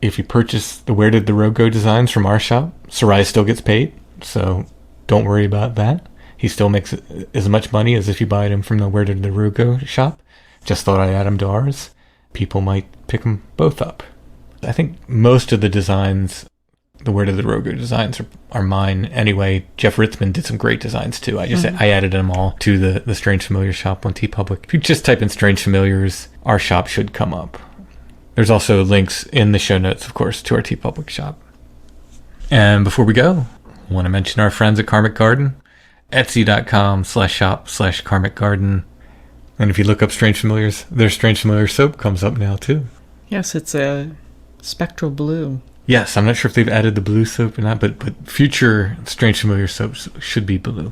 If you purchase the Where Did the Road Go designs from our shop, Sarai still gets paid, so don't worry about that. He still makes as much money as if you buy them from the Where Did the Road Go shop. Just thought I'd add them to ours. People might pick them both up. I think most of the designs, the Where Did the Road Go designs, are mine anyway. Jeff Ritzman did some great designs too. I added them all to the Strange Familiar shop on TeePublic. If you just type in Strange Familiars, our shop should come up. There's also links in the show notes, of course, to our TeePublic shop. And before we go, I want to mention our friends at Karmic Garden. Etsy.com/shop/Karmic Garden. And if you look up Strange Familiars, their Strange Familiar soap comes up now too.
Yes, it's a spectral blue.
Yes, I'm not sure if they've added the blue soap or not, but future Strange Familiar soaps should be blue.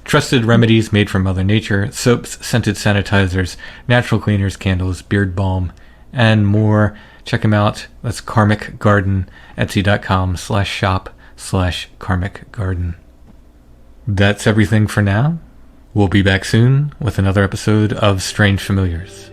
Trusted remedies made from Mother Nature, soaps, scented sanitizers, natural cleaners, candles, beard balm, and more. Check them out. That's Karmic Garden, Etsy.com/shop/Karmic Garden. That's everything for now. We'll be back soon with another episode of Strange Familiars.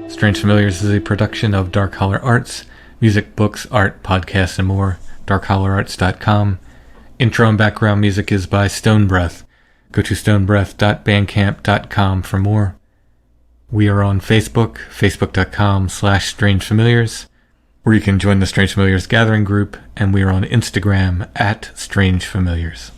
Strange Familiars is a production of Dark Holler Arts, music, books, art, podcasts, and more. DarkHollerArts.com. Intro and background music is by Stone Breath. Go to stonebreath.bandcamp.com for more. We are on Facebook, facebook.com/strangefamiliars, where you can join the Strange Familiars gathering group, and we are on Instagram @strangefamiliars.